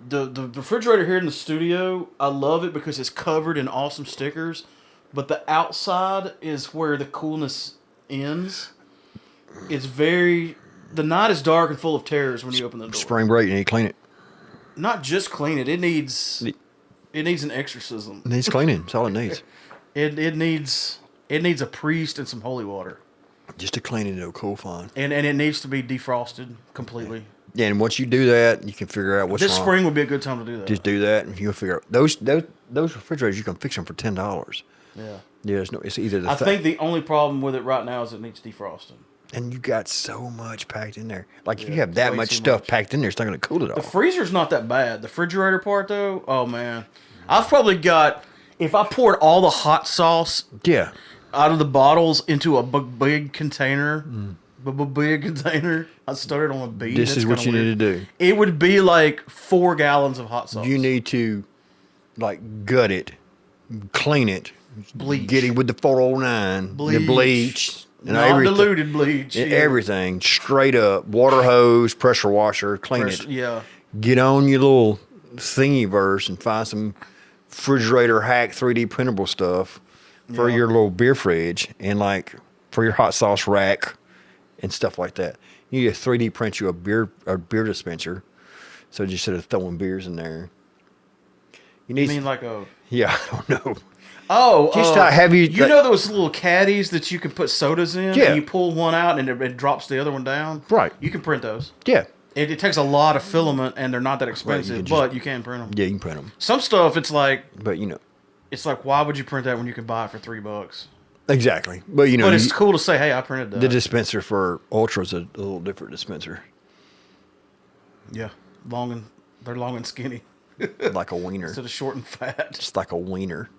The refrigerator here in the studio, I love it because it's covered in awesome stickers, but the outside is where the coolness ends. It's very... The night is dark and full of terrors when you open the door. Spring break, you need to clean it. Not just clean it. It needs an exorcism. It needs cleaning. That's all it needs. It needs a priest and some holy water. Just to clean it, it'll cool fine. And it needs to be defrosted completely. Yeah, and once you do that, you can figure out what's wrong. This spring would be a good time to do that. Just do that, and you'll figure out those refrigerators. You can fix them for $10. Yeah. Yeah, it's either the. I think the only problem with it right now is it needs defrosting. And you got so much packed in there. Like if you Yeah, have that way much too stuff much. packed in there, it's not going to cool it The off. freezer's not that bad. The refrigerator part, though, oh man, I've probably got. If I poured all the hot sauce Yeah. out of the bottles into a big container, big container, I started on a bead. This That's is what kinda you weird. need to do. It would be like 4 gallons of hot sauce. You need to, like, gut it, clean it, Bleach. get it with the 409, the bleach, and not everything. diluted bleach. And yeah. everything straight up, water hose, pressure washer, clean it. Yeah. Get on your little thingiverse and find some refrigerator hack 3D printable stuff for Yeah. your little beer fridge and like for your hot sauce rack and stuff like that. You need to 3D print you a beer dispenser. So just instead of throwing beers in there, you need. I mean, like a. Yeah, I don't know. Oh, Just have you- You know those little caddies that you can put sodas in? Yeah. And you pull one out and it drops the other one down? Right. You can print those. Yeah, It takes a lot of filament and they're not that expensive, just- but you can print them. yeah, you can print them, Some stuff, it's like, but you know why would you print that when you can buy it for $3? exactly. But you know, But it's cool to say, hey, I printed that. the dispenser for Ultra's a little different dispenser, Yeah. They're long and skinny like a wiener. instead of short and fat. Just like a wiener.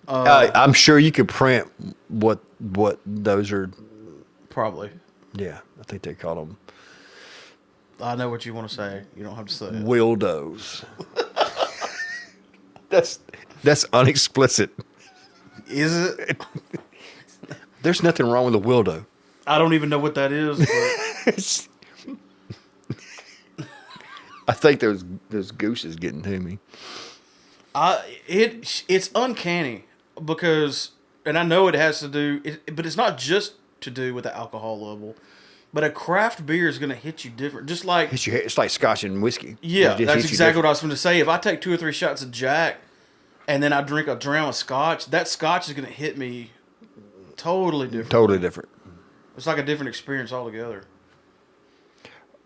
I'm sure you could print what those are. Probably. Yeah, I think they call them I know what you want to say. You don't have to say it. wildos. That's unexplicit. Is it? There's nothing wrong with a wildo. I don't even know what that is. But I think those gooses getting to me. It's uncanny because, and I know it has to do, but it's not just to do with the alcohol level. But a craft beer is going to hit you different. Just like It's like scotch and whiskey. yeah, It just that's hits you exactly what I was going to say. If I take 2 or 3 shots of Jack, and then I drink a dram of scotch, that scotch is going to hit me totally different. Totally different. It's like a different experience altogether.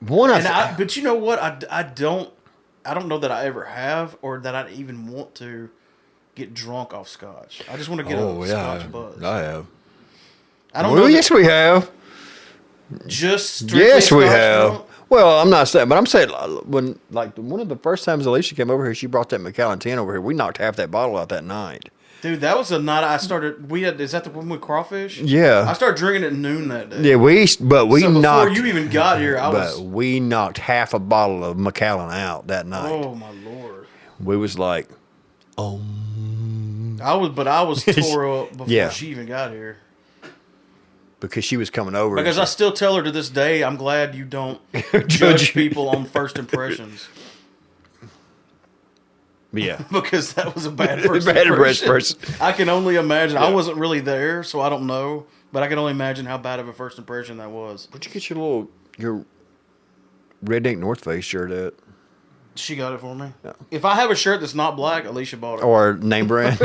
One But you know what? I don't know that I ever have, or that I even want to get drunk off scotch. I just want to get a scotch buzz. I have. I don't Well, know. yes, we have. Just strictly Yes, we scotch have. drunk? Well, I'm not saying, but I'm saying when like one of the first times Alicia came over here, she brought that Macallan 10 over here. We knocked half that bottle out that night. Dude, that was a night I started. Is that the one with crawfish? Yeah. I started drinking at noon that day. Yeah, we so before knocked. you even got here, I was. We knocked half a bottle of Macallan out that night. Oh my lord! We was like, I was tore up before Yeah. she even got here. because she was coming over. Because I still tell her to this day, I'm glad you don't judge people on first impressions. yeah, Because that was a bad first Bad impression. impression. I can only imagine. I wasn't really there, so I don't know. But I can only imagine how bad of a first impression that was. where'd you get your Redneck North Face shirt at? She got it for me. If I have a shirt that's not black, Alicia bought it. Or name brand?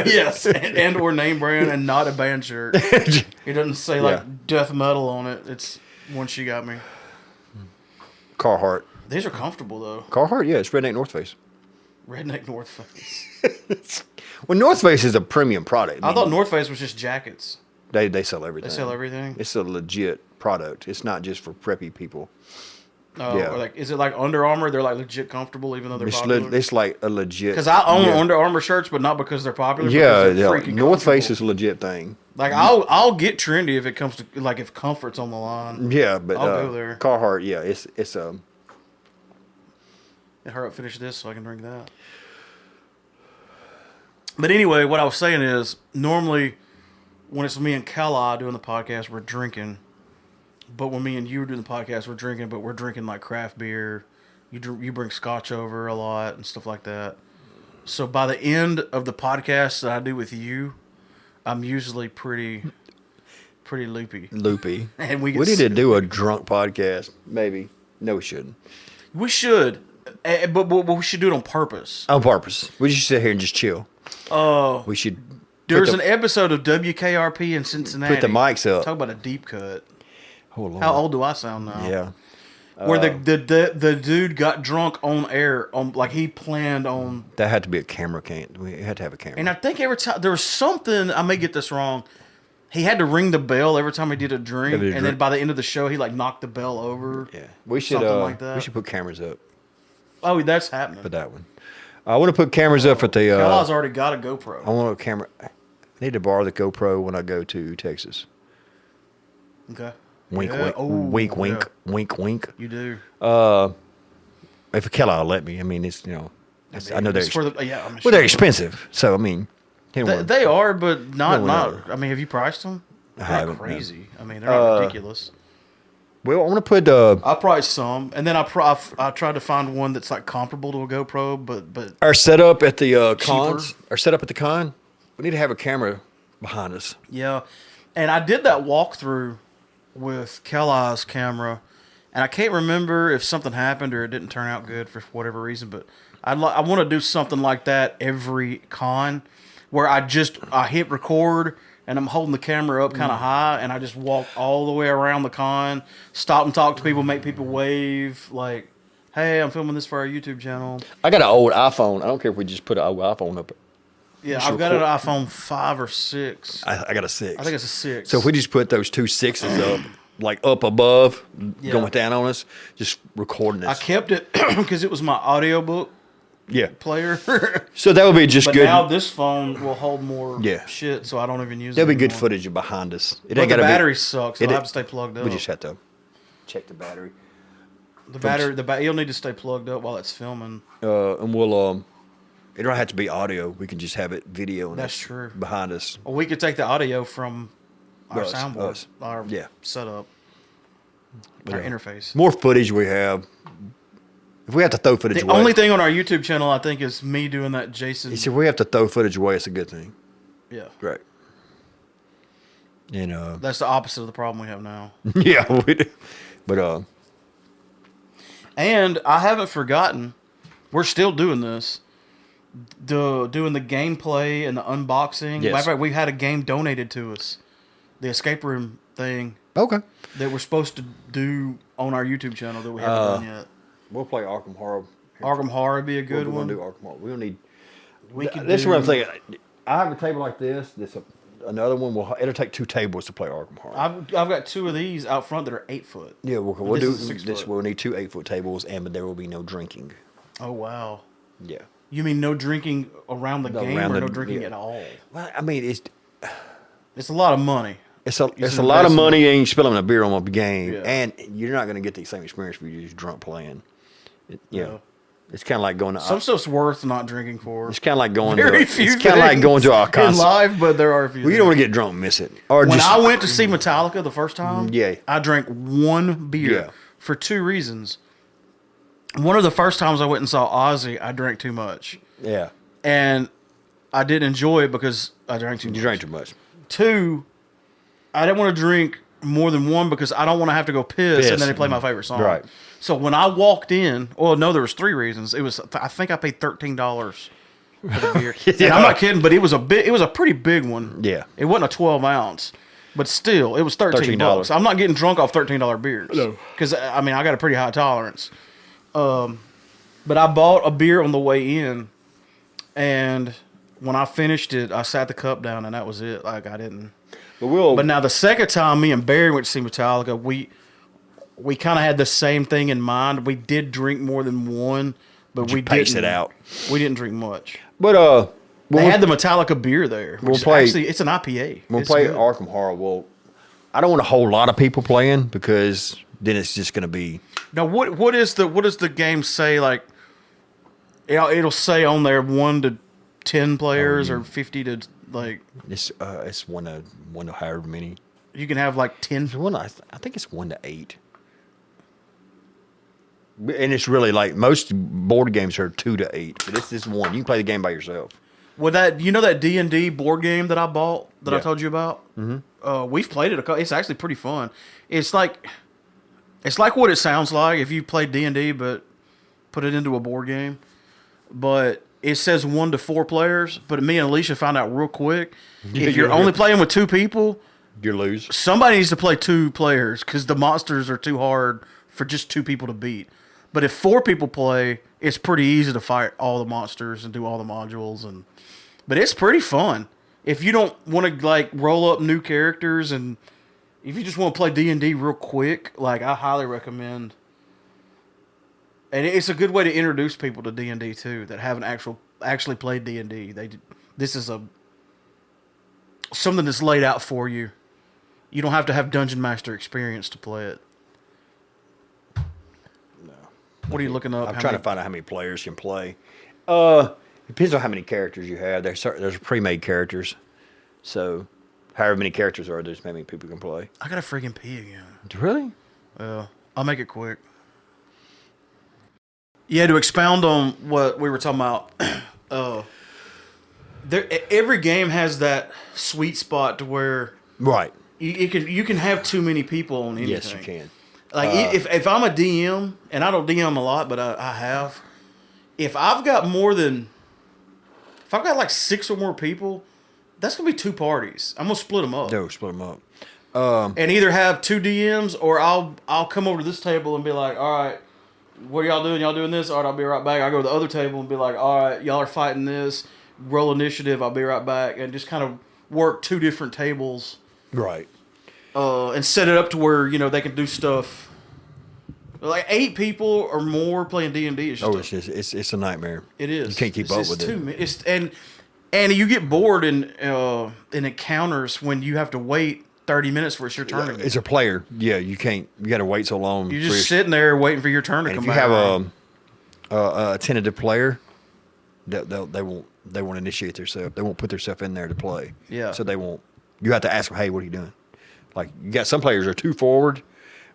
Yes, and or name brand and not a band shirt. It doesn't say like Yeah. death metal on it. It's one she got me. Carhartt. These are comfortable though. Carhartt, yeah, it's Redneck North Face. Redneck North Face. Well, North Face is a premium product. I thought North Face was just jackets. they sell everything. They sell everything. It's a legit product. It's not just for preppy people. Oh, Yeah. or like is it like Under Armour? They're like legit comfortable, even though they're popular. It's like a legit. Because I own yeah. Under Armour shirts, but not because they're popular. Yeah, because they're freaking North Face comfortable. is a legit thing. Like I'll get trendy if it comes to like if comfort's on the line. Yeah, but I'll go there. Carhartt, yeah, it's And hurry up, finish this so I can drink that. But anyway, what I was saying is normally when it's me and Kala doing the podcast, we're drinking. But when me and you are doing the podcast, we're drinking, but we're drinking like craft beer, You bring scotch over a lot and stuff like that. So by the end of the podcast that I do with you, I'm usually pretty loopy. Loopy. And we need to do a drunk podcast. Maybe. No, we shouldn't. We should, but we should do it on purpose. On purpose. We should sit here and just chill. We should. There's an episode of WKRP in Cincinnati. Put the mics up. Talk about a deep cut. Oh, Lord. How old do I sound now? Yeah. Where the dude got drunk on air, like he planned on. That had to be a camera. We had to have a camera. And I think every time there was something, I may get this wrong. He had to ring the bell every time he did a drink, and then by the end of the show, he like knocked the bell over. Yeah, we should. Something like that. We should put cameras up Oh, that's happening. for that one. I want to put cameras up at the. Kelly's already got a GoPro. I want a camera. I need to borrow the GoPro when I go to Texas. Okay. Wink, Yeah. wink, Oh, wink, wink, yeah. wink, wink. You do. If Kelly will let me, I mean, it's I know they're It's for the, yeah. I'm well, sure. they're expensive. So I mean, They are, but not. No. I mean, have you priced them? They're not haven't, no. crazy. I mean, they're not ridiculous. Well, I want to put. I priced some, and then I tried to find one that's like comparable to a GoPro, but Our setup at the Cheaper. cons. Our setup at the con. We need to have a camera behind us. yeah. And I did that walkthrough with Kelly's camera, and I can't remember if something happened or it didn't turn out good for whatever reason. But I want to do something like that every con, where I hit record and I'm holding the camera up kind of high, and I just walk all the way around the con, stop and talk to people, make people wave, like, "Hey, I'm filming this for our YouTube channel." I got an old iPhone. I don't care if we just put an old iPhone up. Yeah, Just I've got an record. iPhone 5 or 6. I got a 6. I think it's a 6. So if we just put those 2 6s up, like up above, Yeah. going down on us, just recording I this. kept it because it was my audiobook Yeah. player. So that would be just But good. now this phone will hold more Yeah. shit, so I don't even use it. That'll be good anymore. footage of behind us. It But the gotta battery sucks. So it- I have to stay plugged up. We just have to check the battery. You'll need to stay plugged up while it's filming. And we'll it don't have to be audio. We can just have it video. And That's it's true. Behind us. Or we could take the audio from our Us, soundboard, our Yeah. setup, our Yeah. interface. More footage we have. If we have to throw footage The away. only thing on our YouTube channel, I think, is me doing that Jason. If we have to throw footage away, it's a good thing. Yeah. Right. And That's the opposite of the problem we have now. yeah, we do. But And I haven't forgotten, we're still doing this. Doing the gameplay and the unboxing. Yes. Matter of fact, we had a game donated to us. The escape room thing okay. that we're supposed to do on our YouTube channel that we haven't done yet. We'll play Arkham Horror. Arkham Horror would be a good We're one. gonna do Arkham Horror. We don't need. We could This is do- what I'm thinking. I have a table like this. Another one. It'll take 2 tables to play Arkham Horror. I've got 2 of these out front that are 8 foot. Yeah, we'll This do is 6 this. foot. We'll need 2 8-foot tables, and there will be no drinking. Oh wow! Yeah. You mean no drinking around the game, around or no the- drinking yeah. at all? Well, I mean, It's a lot of money. it's a an lot of investment. money, and you spilling a beer on a game, Yeah. and you're not going to get the same experience if you're just drunk playing. Yeah. It's kind of like going to. Some stuff's worth not drinking for. It's kind of like going. Very to, few. It's kind of like going to our in concert. live, but there are a few. Well, you don't want to get drunk and miss it, or When just I went to see Metallica the first time, Yeah. I drank 1 beer Yeah. for 2 reasons. One of the first times I went and saw Ozzy, I drank too much, yeah. and I didn't enjoy it because I drank too much. You drank too much. 2, I didn't want to drink more than 1 because I don't want to have to go piss and then they play my favorite song. Right. So when I walked in, well, no, there was 3 reasons. It was I think I paid $13 for the beer. And I'm not kidding, but it was a pretty big one. Yeah. It wasn't a 12 ounce, but still, it was $13. $13. I'm not getting drunk off $13 beers. No. Because I mean, I got a pretty high tolerance. But I bought a beer on the way in, and when I finished it, I sat the cup down, and that was it. Like I didn't. But now the second time me and Barry went to see Metallica, we kind of had the same thing in mind. We did drink more than 1, but we pace didn't. it out. We didn't drink much. But They had the Metallica beer there. We'll play- Actually, it's an IPA. we'll It's play good. Arkham Horror. Well, I don't want a whole lot of people playing because then it's just going to be. Now, what does the game say? Like, it'll say on there 1 to 10 players or 50 to like. It's one to however many. You can have like 10. I think it's 1 to 8. And it's really like most board games are 2 to 8, but this is 1. You can play the game by yourself. Well, that that D&D board game that I bought that I Yeah. told you about. We've played it. It's actually pretty fun. It's like what it sounds like if you play D&D, but put it into a board game. But it says 1 to 4 players. But me and Alicia found out real quick if you're only playing with 2 people, You lose. somebody needs to play 2 players because the monsters are too hard for just 2 people to beat. But if 4 people play, it's pretty easy to fight all the monsters and do all the modules but it's pretty fun. If you don't want to like roll up new characters and if you just want to play D&D real quick, like I highly recommend. And it's a good way to introduce people to D&D too that haven't actually played D&D. This is something that's laid out for you. You don't have to have Dungeon Master experience to play it. No. What are you looking up? I'm trying to find out how many players can play. Depends on how many characters you have. There's pre-made characters. So, however many characters are, there's how many people can play. I gotta freaking pee again. Really? I'll make it quick. Yeah, to expound on what we were talking about, every game has that sweet spot to where Right. you can have too many people on anything. Yes, you can. Like if I'm a DM, and I don't DM a lot, but I have. If I've got like 6 or more people, that's gonna be 2 parties. I'm gonna split them up. No, split them up. And either have 2 DMs, or I'll come over to this table and be like, all right, what are y'all doing? Y'all doing this? All right, I'll be right back. I go to the other table and be like, all right, y'all are fighting this. Roll initiative. I'll be right back, and just kind of work 2 different tables. Right. And set it up to where they can do stuff. Like 8 people or more playing D&D is just it's a nightmare. it is. You can't keep up with it. And you get bored in encounters when you have to wait 30 minutes for it's your turn. Again. It's a player. Yeah, you can't. You got to wait so long. You're just sitting there waiting for your turn to and come if back. you have a tentative player, they won't initiate themselves. They won't put themselves in there to play. Yeah. So they won't. You have to ask them, hey, what are you doing? Like you got some players are too forward,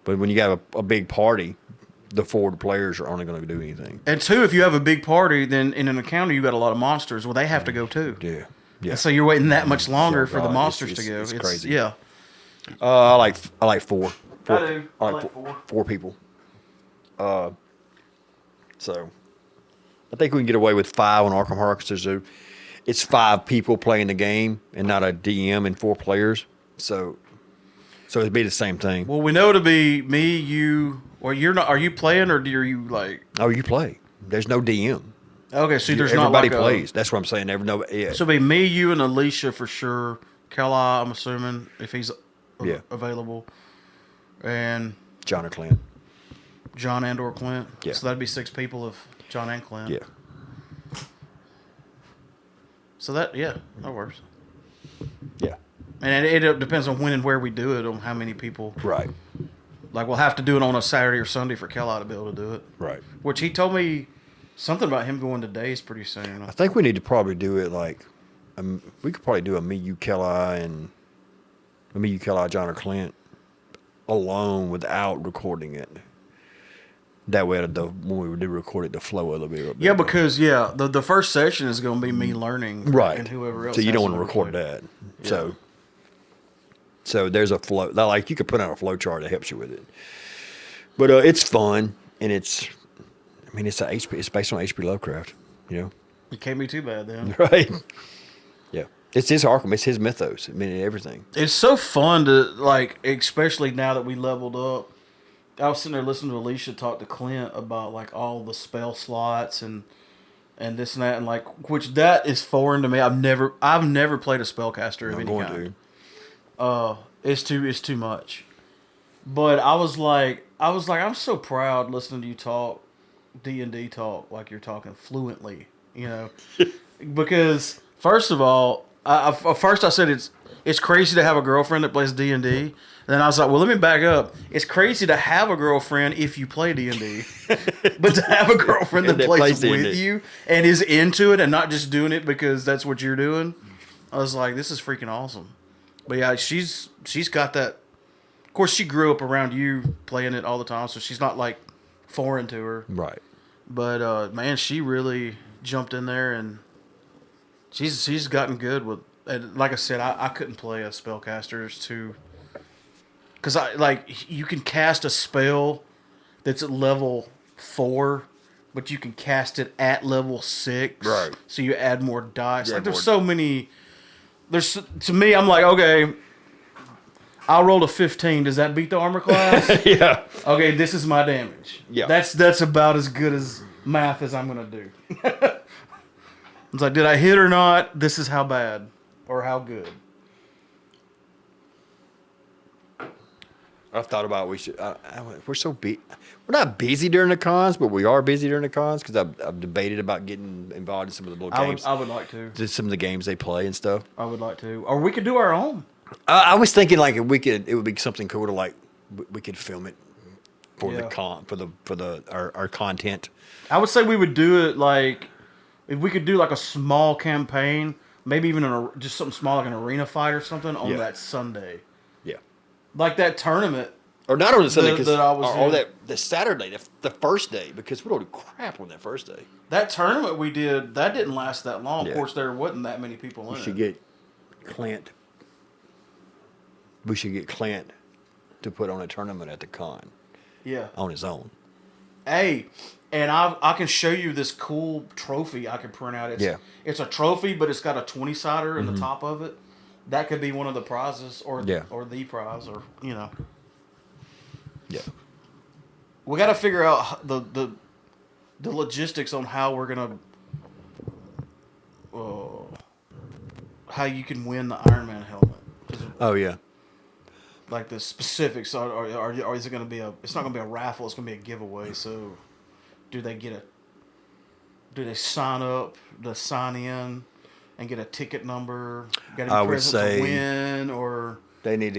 but when you got a big party, the forward players are only going to do anything. And 2, if you have a big party, then in an encounter you got a lot of monsters. Well, they have to go too. Yeah. Yeah. And so you're waiting that much longer Oh, for the God, monsters it's to go. it's crazy. Yeah. I like 4. I do. I like 4. 4 people. So I think we can get away with 5 on Arkham Horror because it's 5 people playing the game and not a DM and 4 players. So it'd be the same thing. Well, we know it'll be me, you, or you're not. Are you playing, or are you like? Oh, you play. There's no DM. Okay, so there's not Everybody like plays. That's what I'm saying. Yeah. So it'll be me, you, and Alicia for sure. Kelly, I'm assuming if he's available, and John or Clint. John and/or Clint. Yeah. So that'd be 6 people of John and Clint. Yeah. So that works. Yeah. And it depends on when and where we do it, on how many people. Right. Like we'll have to do it on a Saturday or Sunday for Kelly to be able to do it. Right. Which he told me something about him going to days pretty soon. I think we need to probably do it like we could probably do a me, you, Kelly, John or Clint alone without recording it. That way, when we do record it, the flow of it will be. Yeah, because the first session is going to be me learning, right, and whoever else. So you don't want to record that. Yeah. So there's a flow. Like you could put out a flow chart that helps you with it. But it's fun, and it's It's based on H.P. Lovecraft. It can't be too bad then. Right. Yeah. It's his Arkham. It's his mythos. Everything. It's so fun to especially now that we leveled up. I was sitting there listening to Alicia talk to Clint about all the spell slots and this and that, and which that is foreign to me. I've never played a spellcaster of any kind. It's too much. But I was like, I'm so proud listening to you talk D&D talk like you're talking fluently, because first of all, I said it's crazy to have a girlfriend that plays D&D. Then I was like, well, let me back up. It's crazy to have a girlfriend if you play D&D. But to have a girlfriend that plays with you and is into it and not just doing it because that's what you're doing, I was like, this is freaking awesome. But yeah, she's got that. Of course, she grew up around you playing it all the time, so she's not foreign to her. Right. But man, she really jumped in there, and she's gotten good with. And like I said, I couldn't play a spellcaster. It's too, because you can cast a spell that's at level 4, but you can cast it at level 6. Right. So you add more dice. Yeah, Like there's more. so many. There's to me, I'm like, okay, I rolled a 15. Does that beat the armor class? Yeah. Okay, this is my damage. Yeah. That's about as good as math as I'm gonna do. It's like, did I hit or not? This is how bad or how good. I've thought about we're so we're not busy during the cons, but we are busy during the cons because I've debated about getting involved in some of the little games. I would like to. Just some of the games they play and stuff. I would like to. Or we could do our own. I was thinking like if we could, it would be something cool to like we could film it for Yeah. the con for our content. I would say we would do it like if we could do like a small campaign, maybe even just something small like an arena fight or something on Yeah. that Sunday. Yeah. Like that tournament. Or not on the Sunday, That I was or in. the Saturday, the first day, because we don't do crap on that first day. That tournament we did, that didn't last that long. Yeah. Of course, there wasn't that many people in We it. should get Clint. We should get Clint to put on a tournament at the con Yeah. on his own. Hey, and I can show you this cool trophy I can print out. It's a trophy, but it's got a 20-sider in the top of it. That could be one of the prizes, or the prize, or Yeah. We got to figure out the logistics on how we're gonna how you can win the Iron Man helmet. Oh yeah. Like the specifics or is it going to be it's not going to be a raffle, it's going to be a giveaway. So do they sign up, sign in and get a ticket number? Got I to be would present say to win, or They need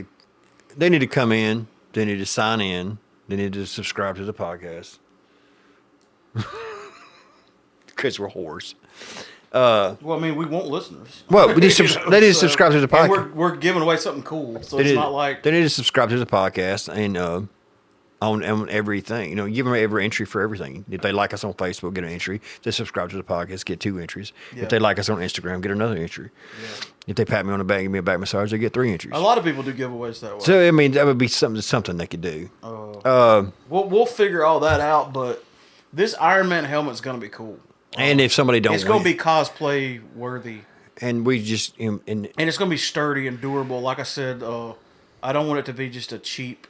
to come in. They need to sign in. They need to subscribe to the podcast. Because we're whores. well, I mean, we want listeners. Well, they need to So- subscribe to the and podcast. we're giving away something cool, so They it's need, not like they need to subscribe to the podcast and on everything. Give them every entry for everything. If they like us on Facebook, get an entry. If they subscribe to the podcast, get 2 entries. Yeah. If they like us on Instagram, get another entry. Yeah. If they pat me on the back and give me a back massage, they get 3 entries. A lot of people do giveaways that way. So I mean, that would be something they could do. We'll figure all that out, but this Iron Man helmet's going to be cool. And if somebody don't, It's going to be cosplay worthy. and we just and And it's going to be sturdy and durable. Like I said, I don't want it to be just a cheap.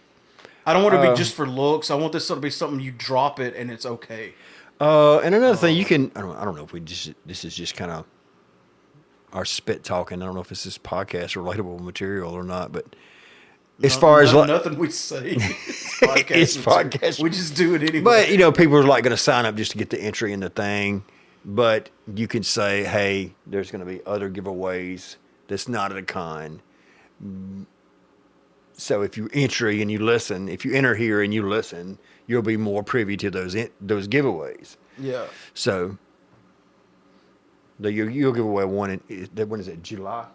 I don't want it to be just for looks. I want this to be something you drop it and it's okay. and another thing you can I don't know if this is just kind of our spit talking. I don't know if this is podcast relatable material or not, but as far as nothing we say, it's podcast. We just do it anyway. But people are like going to sign up just to get the entry in the thing. But you can say, hey, there's going to be other giveaways that's not at a con. So if you entry and you listen, if you enter here and you listen, you'll be more privy to those giveaways. yeah. So you'll give away one when is it, July?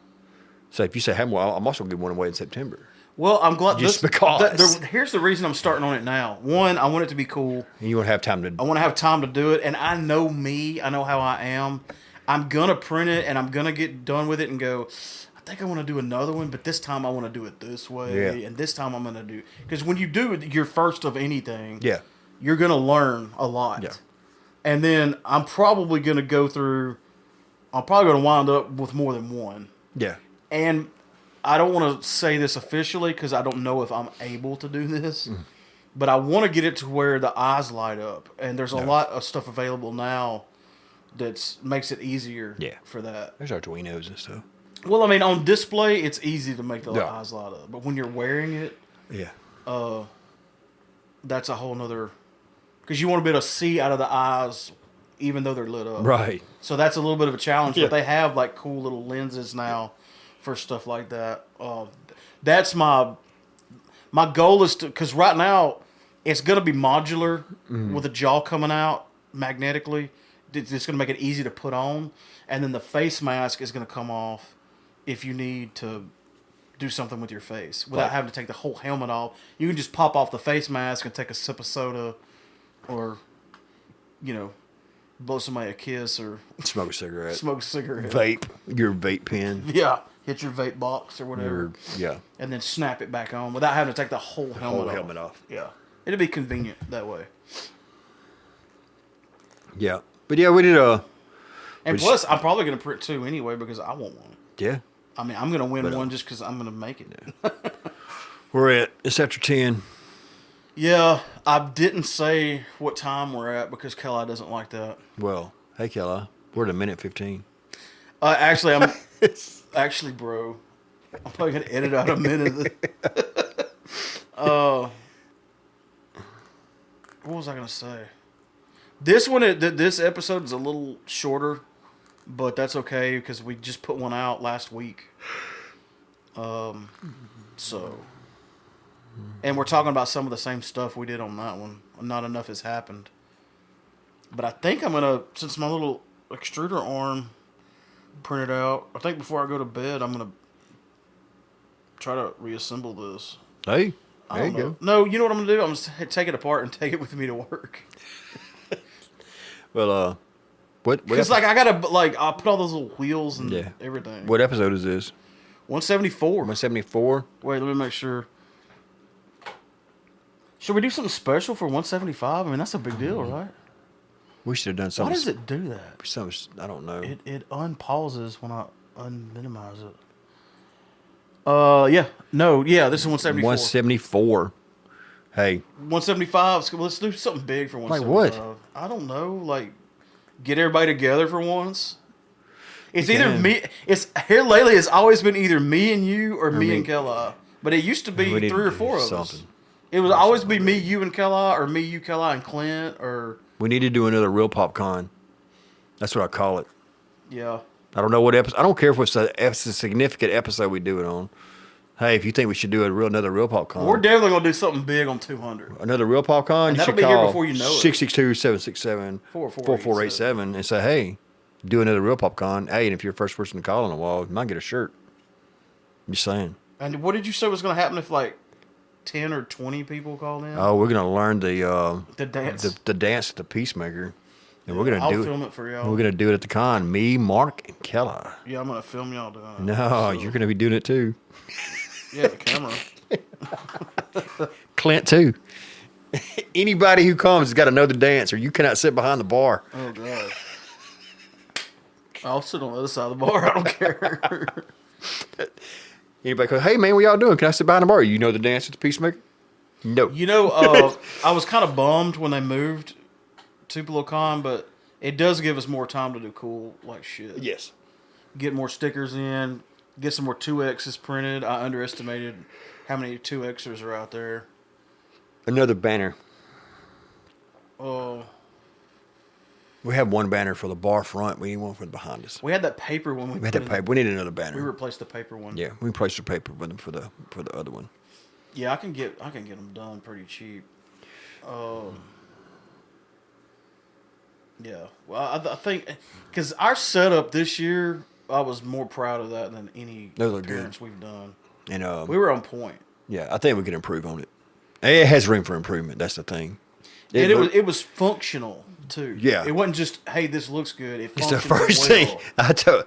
So if you say, hey, well, I'm also giving one away in September. Well, I'm glad Just because. Here's the reason I'm starting on it now. One, I want it to be cool. And you want to have time to. I want to have time to do it, and I know me. I know how I am. I'm gonna print it, and I'm gonna get done with it and go. I think I want to do another one, but this time I want to do it this way, Yeah. and this time I'm gonna do because when you do your first of anything, Yeah. you're gonna learn a lot. Yeah. And then I'm probably gonna go through. I'm probably gonna wind up with more than one, Yeah. and I don't want to say this officially because I don't know if I'm able to do this, but I want to get it to where the eyes light up. And there's a lot of stuff available now that makes it easier for that. There's Arduinos and stuff. Well, I mean, on display, it's easy to make the Yeah. eyes light up. But when you're wearing it, Yeah. that's a whole nother... Because you want to be able to see out of the eyes even though they're lit up. Right. So that's a little bit of a challenge. Yeah. But they have like cool little lenses now for stuff like that. That's my goal is to, because right now it's going to be modular with the jaw coming out magnetically. It's going to make it easy to put on, and then the face mask is going to come off if you need to do something with your face without having to take the whole helmet off. You can just pop off the face mask and take a sip of soda or, blow somebody a kiss or Smoke a cigarette. smoke a cigarette. Vape. Your vape pen. Yeah. Hit your vape box or whatever. Yeah. And then snap it back on without having to take the whole helmet off. Yeah. It'd be convenient that way. Yeah. But yeah, we did And plus, I'm probably going to print 2 anyway because I want one. Yeah. I mean, I'm going to win one just because I'm going to make it. Yeah. It's after 10. Yeah, I didn't say what time we're at because Kelly doesn't like that. Well, hey, Kelly. We're at a minute 15. Actually, bro, I'm probably going to edit out a minute. What was I going to say? This episode is a little shorter, but that's okay because we just put one out last week. And we're talking about some of the same stuff we did on that one. Not enough has happened. But I think I'm going to, since my little extruder arm printed out, I think before I go to bed, I'm going to try to reassemble this. Hey, there you go. No, you know what I'm going to do? I'm going to take it apart and take it with me to work. Well, what? Because, I got to, I'll put all those little wheels and everything. What episode is this? 174. 174? Wait, let me make sure. Should we do something special for 175? I mean, that's a big deal, right? We should have done something. Why does it do that? Something, I don't know. It unpauses when I unminimize it. This is 174. 174. Hey. 175. So let's do something big for 175. Like what? I don't know. Get everybody together for once. It's either me. It's here lately. It's always been either me and you or me and Kelly. But it used to be 3 or 4 of us. It would always be me, you, and Kelly, or me, you, Kelly, and Clint, or... We need to do another Real Pop Con. That's what I call it. Yeah. I don't know what episode. I don't care if it's a significant episode we do it on. Hey, if you think we should do another Real Pop Con. We're definitely going to do something big on 200. Another Real Pop Con? And you that'll should be call here before you know it. 662-767-4487 and say, hey, do another Real Pop Con. Hey, and if you're the first person to call in a while, you might get a shirt. I'm just saying. And what did you say was going to happen if, 10 or 20 people called in? Oh, we're going to learn the dance. The dance at the Peacemaker. And we're going to do it. I'll film it for y'all. We're going to do it at the con. Me, Mark, and Keller. Yeah, I'm going to film y'all doing it. No, you're going to be doing it too. Yeah, the camera. Clint too. Anybody who comes has got to know the dance or you cannot sit behind the bar. Oh, God. I'll sit on the other side of the bar. I don't care. Anybody goes, hey, man, what y'all doing? Can I sit behind the bar? You know the dance at the Peacemaker? No. I was kind of bummed when they moved Tupelo Con, but it does give us more time to do cool shit. Yes. Get more stickers in, get some more 2Xs printed. I underestimated how many 2Xers are out there. Another banner. Oh. We have one banner for the bar front. We need one for the behind us. We had that paper one. We had that paper. We need another banner. We replaced the paper one. Yeah, we replaced the paper with them for the other one. Yeah, I can get them done pretty cheap. Yeah. Well, I think because our setup this year, I was more proud of that than any appearance we've done. And we were on point. Yeah, I think we can improve on it. It has room for improvement. That's the thing. It was functional too. Yeah, it wasn't just hey, this looks good. It's the first thing I told.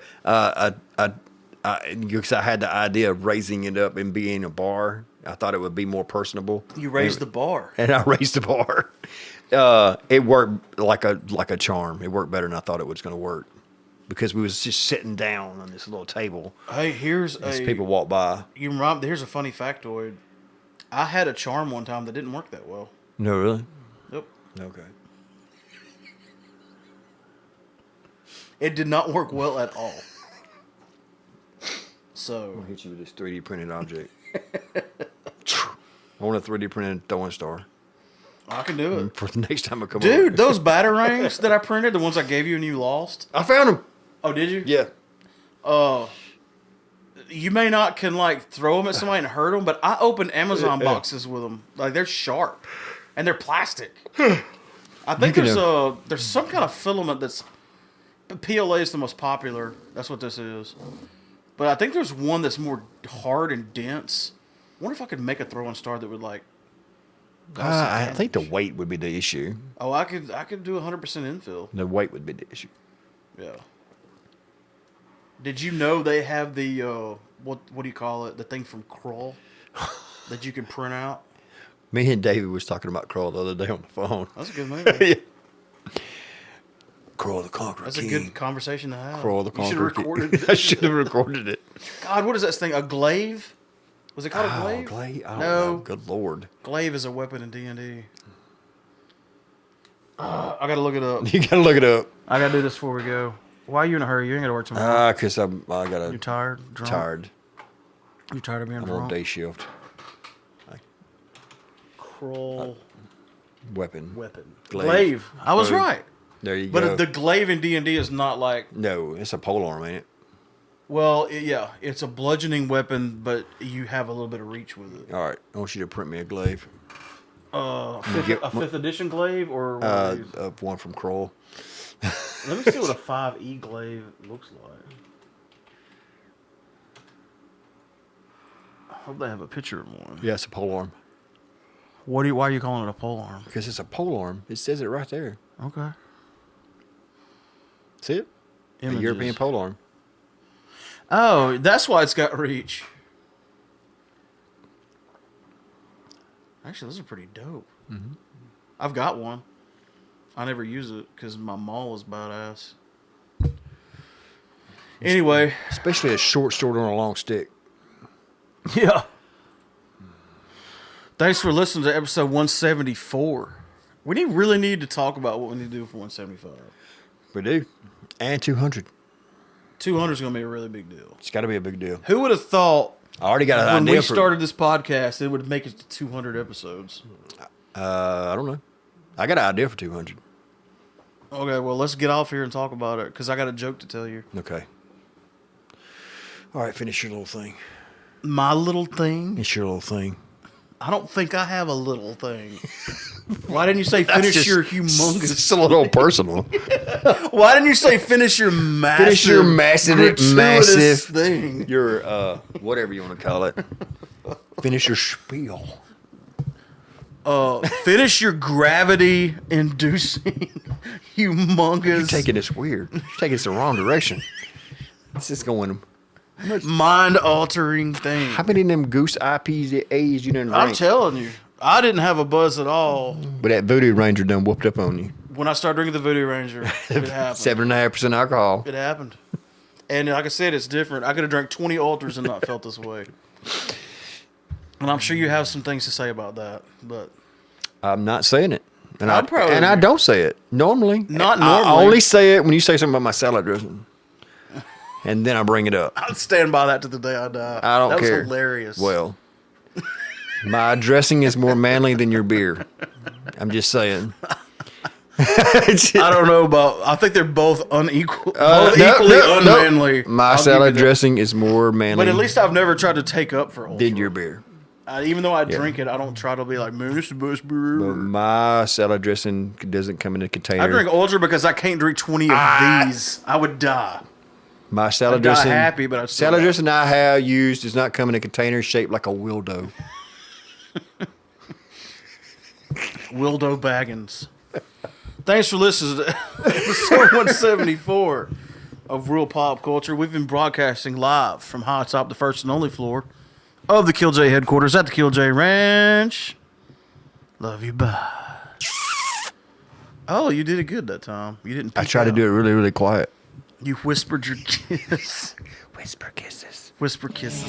Because I had the idea of raising it up and being a bar. I thought it would be more personable. You raised the bar, and I raised the bar. It worked like a charm. It worked better than I thought it was going to work because we was just sitting down on this little table. Hey, as people walk by. Here's a funny factoid. I had a charm one time that didn't work that well. No, really? Nope. Okay. It did not work well at all. So I'll hit you with this 3D printed object. I want a 3D printed throwing star. I can do it. For the next time I come over. Dude, over. those batarangs that I printed, the ones I gave you and you lost. I found them. Oh, did you? Yeah. You may not can throw them at somebody and hurt them, but I opened Amazon boxes with them. They're sharp. And they're plastic. I think there's some kind of filament that's... PLA is the most popular. That's what this is. But I think there's one that's more hard and dense. I wonder if I could make a throwing star that would I think the weight would be the issue. Oh, I could do 100% infill. The weight would be the issue. Yeah. Did you know they have the what do you call it? The thing from Crawl that you can print out. Me and David was talking about Crawl the other day on the phone. That's a good movie. Yeah. Crawl the Conqueror That's King. a good conversation to have. Crawl the You should Conqueror have recorded King. it. I should have recorded it. God, what is that thing? A glaive? Was it called a glaive? Glaive? Oh, No. Good Lord. Glaive is a weapon in D&D. I gotta look it up. You gotta look it up. I gotta do this before we go. Why are you in a hurry? You ain't gotta work tomorrow. Because I got You tired? Drunk? tired. You tired of being I'm drunk? on day shift. Crawl Weapon. Glaive. I was Boom. right. There you go. But the glaive in D&D is not like... No, it's a polearm, ain't it? Well, yeah, it's a bludgeoning weapon, but you have a little bit of reach with it. All right. I want you to print me a glaive. A 5th edition glaive or one of these? One from Kroll. Let me see what a 5e glaive looks like. I hope they have a picture of one. Yeah, it's a polearm. Why are you calling it a polearm? Because it's a polearm. It says it right there. Okay. See it? Images. A European polearm. Oh, that's why it's got reach. Actually, those are pretty dope. Mm-hmm. I've got one. I never use it because my maul is badass. Anyway. Especially a short sword on a long stick. Yeah. Thanks for listening to episode 174. We really need to talk about what we need to do for 175. We do. And 200. 200 is going to be a really big deal. It's got to be a big deal. Who would have thought I already got an when idea we started this podcast, it would make it to 200 episodes? I don't know. I got an idea for 200. Okay, well, let's get off here and talk about it because I got a joke to tell you. Okay. All right, finish your little thing. My little thing? Finish your little thing. I don't think I have a little thing. Why didn't you say finish your humongous? It's a little personal. Why didn't you say finish your massive? Finish your massive thing. Your whatever you want to call it. Finish your spiel. Finish your gravity-inducing, humongous. You're taking this weird. You're taking this the wrong direction. This is going. Mind-altering thing. How many of them goose IPAs you done drank? I'm telling you, I didn't have a buzz at all. But that Voodoo Ranger done whooped up on you. When I started drinking the Voodoo Ranger, it happened. 7.5% alcohol. It happened. And like I said, it's different. I could have drank 20 altars and not felt this way. And I'm sure you have some things to say about that, but I'm not saying it. And I probably don't say it. Normally. Not I normally. only say it when you say something about my salad dressing. And then I bring it up. I'd stand by that to the day I die. I don't care. That was hilarious. Well, my dressing is more manly than your beer. I'm just saying. I don't know about. I think they're both unequal, equally unmanly. My I'll salad give you that. dressing is more manly But at least I've never tried to take up for Ultra. than your beer. Even though I drink it, I don't try to be like, man, this is the best beer But ever. my salad dressing doesn't come in a container. I drink Ultra because I can't drink 20 of these. I would die. My salad I'd die dressing. happy, but I'd still salad die. dressing I have used does not come in a container shaped like a dildo. Wildo Baggins. Thanks for listening to episode 174 of Real Pop Culture. We've been broadcasting live from high atop the first and only floor of the Killj headquarters at the Killj Ranch. Love you, bye. Oh, you did it good that time. You didn't. I tried to do it really, really quiet. You whispered your kiss. Whisper kisses. Whisper kisses.